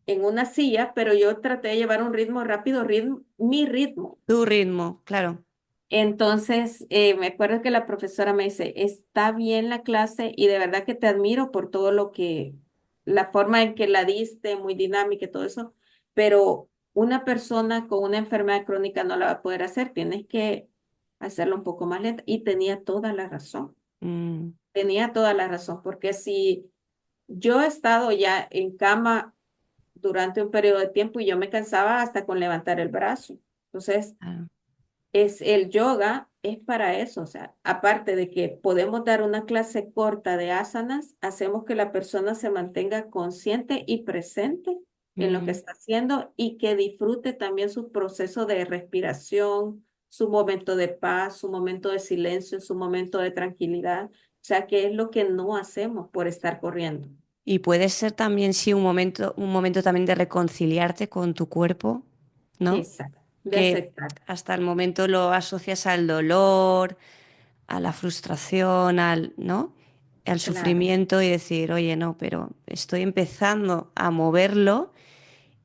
en una silla, pero yo traté de llevar un ritmo rápido, mi ritmo. Tu ritmo, claro. Entonces, me acuerdo que la profesora me dice, está bien la clase y de verdad que te admiro por todo la forma en que la diste, muy dinámica y todo eso, pero una persona con una enfermedad crónica no la va a poder hacer, tienes que hacerlo un poco más lenta. Y Mm, tenía toda la razón, porque si yo he estado ya en cama durante un periodo de tiempo y yo me cansaba hasta con levantar el brazo. Entonces, claro. el yoga es para eso, o sea, aparte de que podemos dar una clase corta de asanas, hacemos que la persona se mantenga consciente y presente en lo que Mm. está haciendo y que disfrute también su proceso de respiración, su momento de paz, su momento de silencio, su momento de tranquilidad, o sea, que es lo que no hacemos por estar corriendo. Y puede ser también, sí, un momento también de reconciliarte con tu cuerpo, ¿no? Exacto, de Que aceptar. hasta el momento lo asocias al dolor, a la frustración, ¿no? Al Claro, sufrimiento y decir, oye, no, pero estoy empezando a moverlo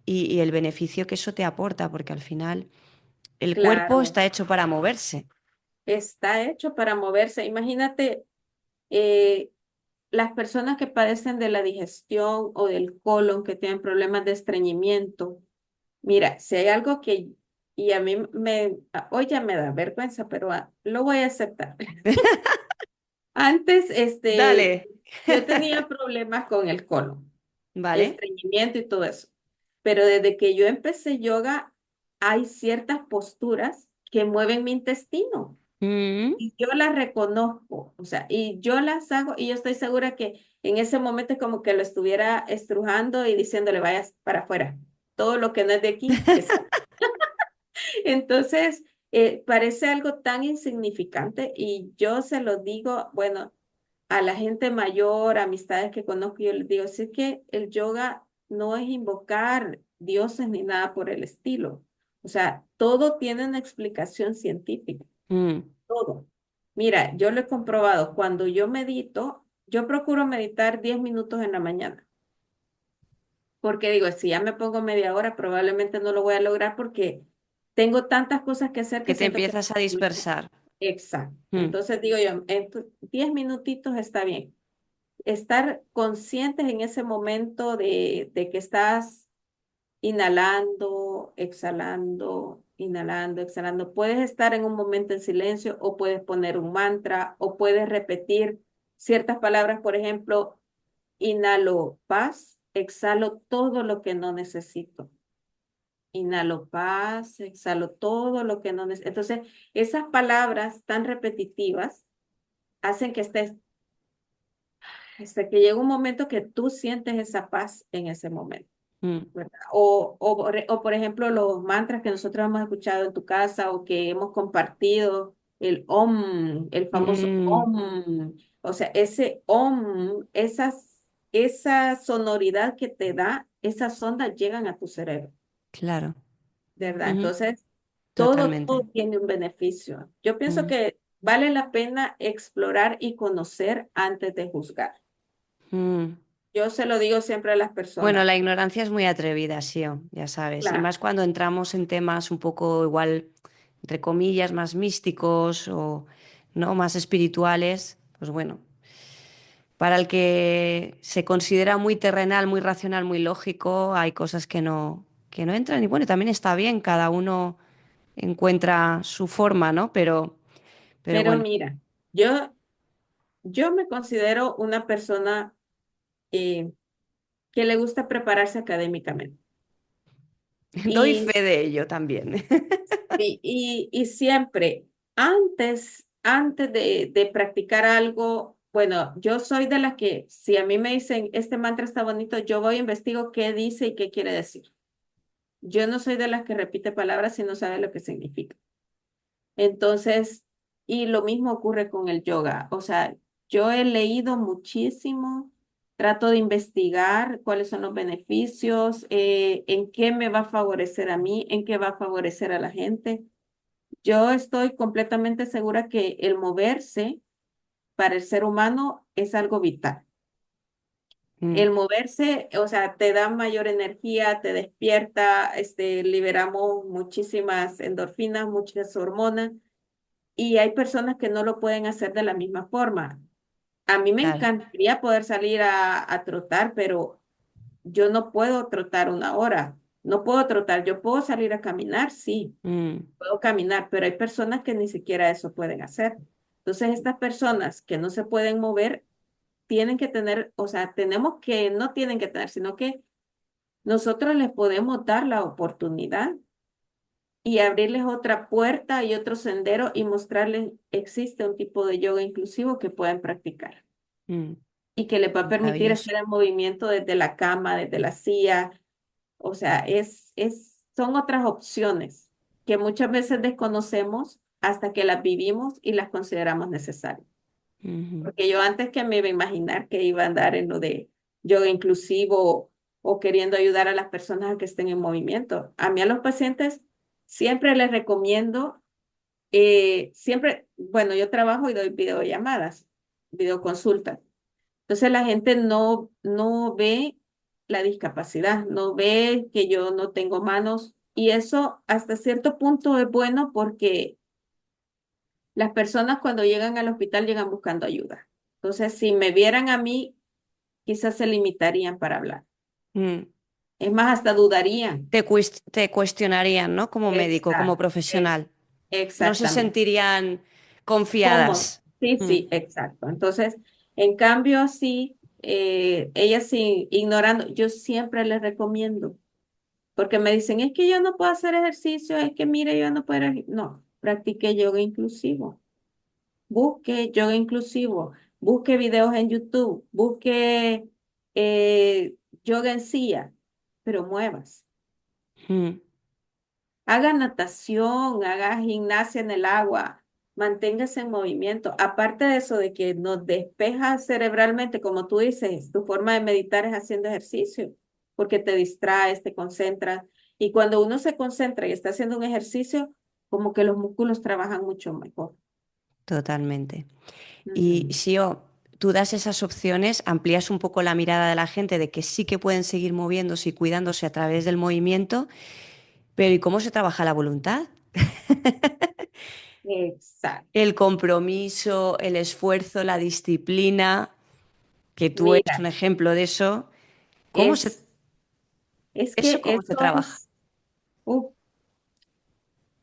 y el beneficio que eso te aporta, porque al final el cuerpo claro, está hecho para moverse. está hecho para moverse. Imagínate. eh, las personas que padecen de la digestión o del colon, que tienen problemas de estreñimiento, mira, si hay algo y a mí hoy ya me da vergüenza, pero lo voy a aceptar. Antes, Dale. yo tenía problemas con el colon, Vale. estreñimiento y todo eso, pero desde que yo empecé yoga, hay ciertas posturas que mueven mi intestino. Mm, Y yo las reconozco, o sea, y yo las hago y yo estoy segura que en ese momento es como que lo estuviera estrujando y diciéndole, vayas para afuera. Todo lo que no es de aquí, que salga. Entonces, parece algo tan insignificante y yo se lo digo, bueno, a la gente mayor, amistades que conozco, yo les digo, sí que el yoga no es invocar dioses ni nada por el estilo. O sea, todo tiene una explicación científica, Mm, todo. Mira, yo lo he comprobado, cuando yo medito, yo procuro meditar 10 minutos en la mañana. Porque digo, si ya me pongo media hora, probablemente no lo voy a lograr porque tengo tantas cosas que hacer que que te siento que... empiezas a dispersar. Exacto. Mm, Entonces digo yo, 10 minutitos está bien. Estar conscientes en ese momento de que estás inhalando, exhalando, inhalando, exhalando. Puedes estar en un momento en silencio o puedes poner un mantra o puedes repetir ciertas palabras, por ejemplo, inhalo paz, exhalo todo lo que no necesito. Inhalo paz, exhalo todo lo que no necesito. Entonces, esas palabras tan repetitivas hacen que estés, hasta que llega un momento que tú sientes esa paz en ese momento. mm, ¿Verdad? O, por ejemplo, los mantras que nosotros hemos escuchado en tu casa o que hemos compartido, el OM, el famoso mm, OM, o sea, ese OM, esa sonoridad que te da, esas ondas llegan a tu cerebro, claro. ¿verdad? Ujú, Entonces, todo totalmente. tiene un beneficio. Yo pienso Mm, que vale la pena explorar y conocer antes de juzgar. mm. Yo se lo digo siempre a las Bueno, personas. la ignorancia es muy atrevida, sí, ya sabes. Y Claro. más cuando entramos en temas un poco igual, entre comillas, más místicos o no más espirituales, pues bueno, para el que se considera muy terrenal, muy racional, muy lógico, hay cosas que no entran. Y bueno, también está bien, cada uno encuentra su forma, ¿no? Pero Pero bueno, mira, yo Yo me considero una persona eh, que le gusta prepararse académicamente doy y, fe de ello también. y siempre antes de practicar algo, bueno, yo soy de las que si a mí me dicen este mantra está bonito, yo voy a investigo qué dice y qué quiere decir. Yo no soy de las que repite palabras si no sabe lo que significa. Entonces, y lo mismo ocurre con el yoga. O sea, yo he leído muchísimo, trato de investigar cuáles son los beneficios, en qué me va a favorecer a mí, en qué va a favorecer a la gente. Yo estoy completamente segura que el moverse para el ser humano es algo vital. Mm, El moverse, o sea, te da mayor energía, te despierta, liberamos muchísimas endorfinas, muchas hormonas y hay personas que no lo pueden hacer de la misma forma. A mí me claro. encantaría poder salir a trotar, pero yo no puedo trotar una hora. No puedo trotar. Yo puedo salir a caminar, sí, Mm, puedo caminar, pero hay personas que ni siquiera eso pueden hacer. Entonces, estas personas que no se pueden mover tienen que tener, o sea, tenemos que, no tienen que tener, sino que nosotros les podemos dar la oportunidad y abrirles otra puerta y otro sendero y mostrarles existe un tipo de yoga inclusivo que pueden practicar mm, y que les va a permitir maravilloso. hacer el movimiento desde la cama, desde la silla. O sea, son otras opciones que muchas veces desconocemos hasta que las vivimos y las consideramos necesarias. Ujú. Porque yo antes que me iba a imaginar que iba a andar en lo de yoga inclusivo o queriendo ayudar a las personas a que estén en movimiento. A mí a los pacientes siempre les recomiendo siempre, bueno, yo trabajo y doy videollamadas, videoconsultas. Entonces la gente no ve la discapacidad, no ve que yo no tengo manos y eso hasta cierto punto es bueno porque las personas cuando llegan al hospital llegan buscando ayuda. Entonces, si me vieran a mí, quizás se limitarían para hablar. Mm. Es más, hasta dudarían. Te cuestionarían, ¿no? Como médico, como Exacto, profesional. No se exactamente. sentirían Cómodo. confiadas. Sí, Mm, sí, exacto. Entonces, en cambio, sí, ellas sí, ignorando, yo siempre les recomiendo, porque me dicen, es que yo no puedo hacer ejercicio, es que mire, yo no puedo, no, practique yoga inclusivo, busque yoga inclusivo, busque videos en YouTube, busque yoga en silla, pero muevas. mm. Haga natación, haga gimnasia en el agua, manténgase en movimiento. Aparte de eso, de que nos despeja cerebralmente, como tú dices, tu forma de meditar es haciendo ejercicio, porque te distraes, te concentras. Y cuando uno se concentra y está haciendo un ejercicio, como que los músculos trabajan mucho mejor. Totalmente. Y Ujú. si tú das esas opciones, amplías un poco la mirada de la gente de que sí que pueden seguir moviéndose y cuidándose a través del movimiento, pero ¿y cómo se trabaja la voluntad? Exacto. El compromiso, el esfuerzo, la disciplina, que tú eres un Mira, ejemplo de eso. ¿Cómo se, es, es eso que cómo se eso trabaja? es,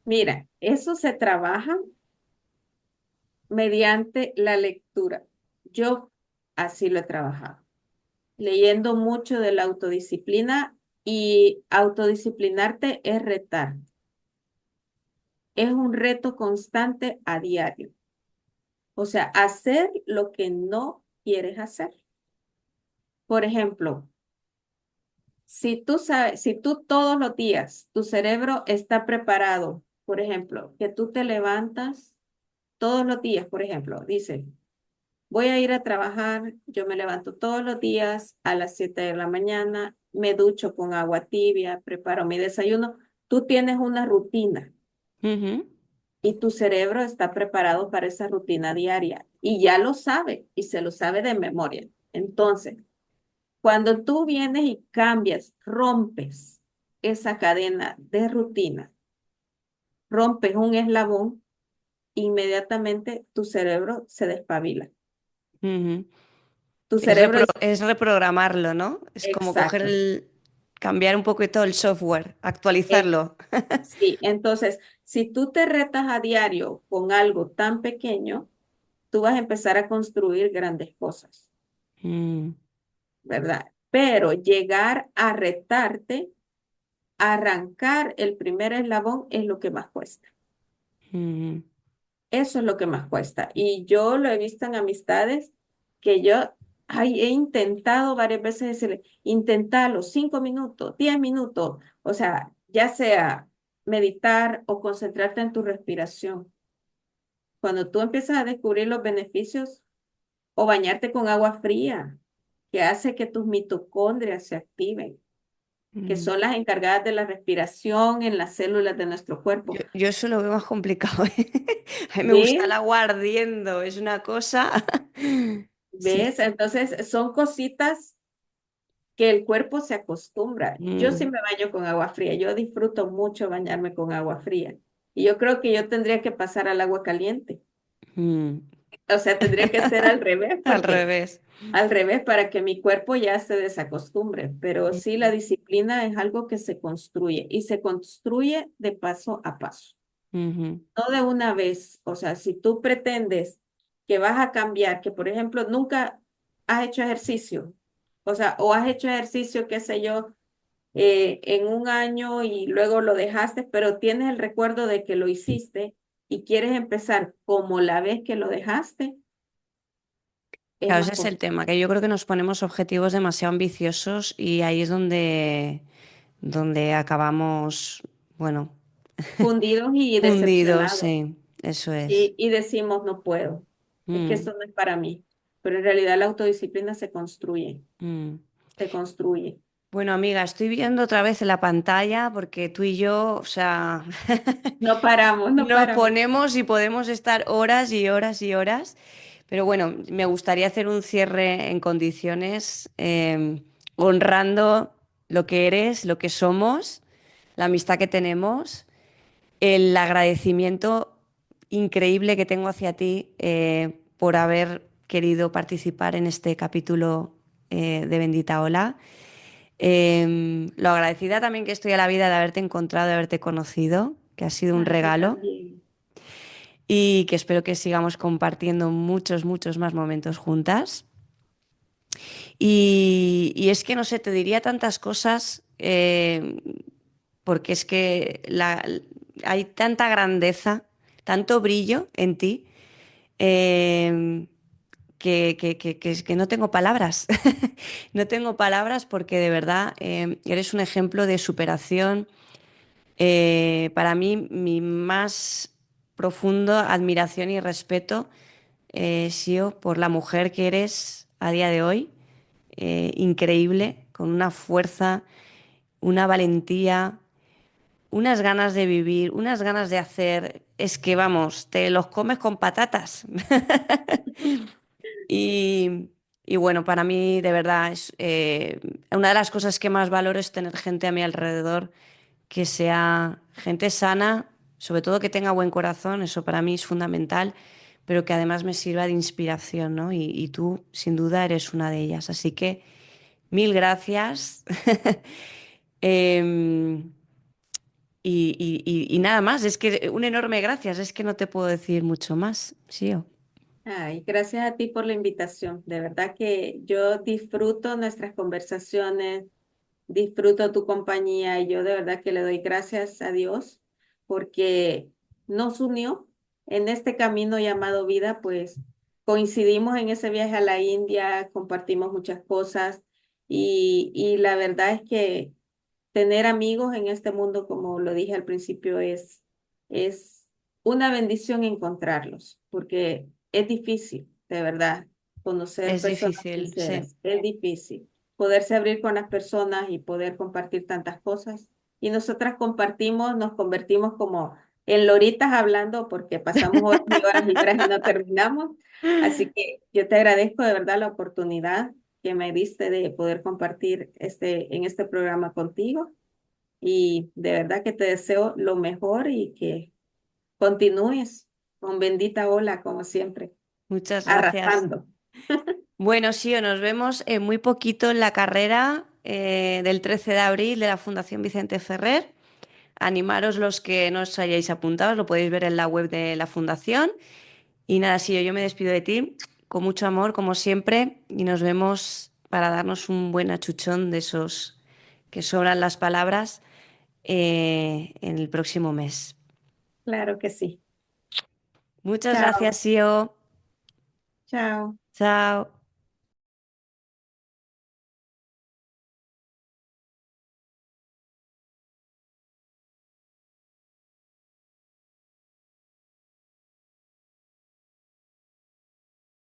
mira, eso se trabaja mediante la lectura. Yo así lo he trabajado, leyendo mucho de la autodisciplina y autodisciplinarte es retar, es un reto constante a diario. O sea, hacer lo que no quieres hacer. Por ejemplo, si tú sabes, si tú todos los días tu cerebro está preparado, por ejemplo, que tú te levantas todos los días, por ejemplo, dice, voy a ir a trabajar, yo me levanto todos los días a las 7 de la mañana, me ducho con agua tibia, preparo mi desayuno. Tú tienes una rutina Ujú. y tu cerebro está preparado para esa rutina diaria y ya lo sabe y se lo sabe de memoria. Entonces, cuando tú vienes y cambias, rompes esa cadena de rutina, rompes un eslabón, inmediatamente tu cerebro se despabila. Ujú. Tu cerebro dice, Es reprogramarlo, ¿no? Es como coger exacto. cambiar un poquito el software, ex- actualizarlo. Sí, entonces, si tú te retas a diario con algo tan pequeño, tú vas a empezar a construir grandes cosas, Mm, ¿verdad? Pero llegar a retarte, arrancar el primer eslabón es lo que más cuesta. mm, Eso es lo que más cuesta. Y yo lo he visto en amistades que yo ay, he intentado varias veces decirle, intentalo 5 minutos, 10 minutos, o sea, ya sea meditar o concentrarte en tu respiración. Cuando tú empiezas a descubrir los beneficios o bañarte con agua fría, que hace que tus mitocondrias se activen, que mm. son las encargadas de la respiración en las células de nuestro cuerpo. Yo eso lo veo más complicado, ¿eh? A mí me gusta el ¿Ves? agua ardiendo, es una cosa. Sí. ¿Ves? Entonces, son cositas que el cuerpo se acostumbra. Yo sí Mm, me baño con agua fría, yo disfruto mucho bañarme con agua fría. Y yo creo que yo tendría que pasar al agua caliente. mm. O sea, tendría que ser al revés, Al porque revés. al revés, para que mi cuerpo ya se desacostumbre. Pero sí, la Mm, disciplina es algo que se construye y se construye de paso a paso, ujú. no de una vez. O sea, si tú pretendes que vas a cambiar, que por ejemplo nunca has hecho ejercicio, o sea, o has hecho ejercicio, qué sé yo, en un año y luego lo dejaste, pero tienes el recuerdo de que lo hiciste y quieres empezar como la vez que lo dejaste, es Claro, ese más es el tema, que yo creo que nos ponemos objetivos demasiado ambiciosos y ahí es donde acabamos, bueno, fundidos y hundidos, decepcionados. sí, eso es. Y decimos, no puedo, es que Mm, esto no es para mí. Pero en realidad la autodisciplina mm. se construye. Bueno, amiga, estoy viendo otra vez en la pantalla porque tú y yo, o sea, No paramos, no nos paramos. ponemos y podemos estar horas y horas y horas. Pero bueno, me gustaría hacer un cierre en condiciones, honrando lo que eres, lo que somos, la amistad que tenemos, el agradecimiento increíble que tengo hacia ti por haber querido participar en este capítulo de Bendita Ola. Lo agradecida también que estoy a la vida de haberte encontrado, de haberte conocido, que ha sido un Ah, yo regalo también. y que espero que sigamos compartiendo muchos, muchos más momentos juntas. Y es que no sé, te diría tantas cosas porque es que hay tanta grandeza, tanto brillo en ti eh, que no tengo palabras. No tengo palabras porque de verdad eres un ejemplo de superación, Para mí, mi más profundo admiración y respeto, Sio, por la mujer que eres a día de hoy. Increíble, con una fuerza, una valentía, unas ganas de vivir, unas ganas de hacer. Es que, vamos, te los comes con patatas. Y, y bueno, para mí, de verdad, es una de las cosas que más valoro es tener gente a mi alrededor que sea gente sana, sobre todo que tenga buen corazón, eso para mí es fundamental, pero que además me sirva de inspiración, ¿no? Y tú, sin duda, eres una de ellas. Así que mil gracias. Em, y nada más, es que un enorme gracias, es que no te puedo decir mucho más, sí. Ay, gracias a ti por la invitación. De verdad que yo disfruto nuestras conversaciones, disfruto tu compañía y yo de verdad que le doy gracias a Dios porque nos unió en este camino llamado vida, pues coincidimos en ese viaje a la India, compartimos muchas cosas y la verdad es que tener amigos en este mundo, como lo dije al principio, es una bendición encontrarlos, porque es difícil, de verdad, conocer Es personas difícil, sí. sinceras. Es difícil poderse abrir con las personas y poder compartir tantas cosas. Y nosotras compartimos, nos convertimos como en loritas hablando porque pasamos horas y horas y no terminamos. Así que yo te agradezco de verdad la oportunidad que me diste de poder compartir en este programa contigo y de verdad que te deseo lo mejor y que continúes con bendita ola como siempre, Muchas gracias. arrasando. Bueno, sí, nos vemos en muy poquito en la carrera del 13 de abril de la Fundación Vicente Ferrer. Animaros los que no os hayáis apuntado, lo podéis ver en la web de la Fundación. Y nada, sí, yo me despido de ti con mucho amor, como siempre, y nos vemos para darnos un buen achuchón de esos que sobran las palabras en el próximo mes. Claro que sí. Muchas Chao, gracias, Sio. chao. Chao.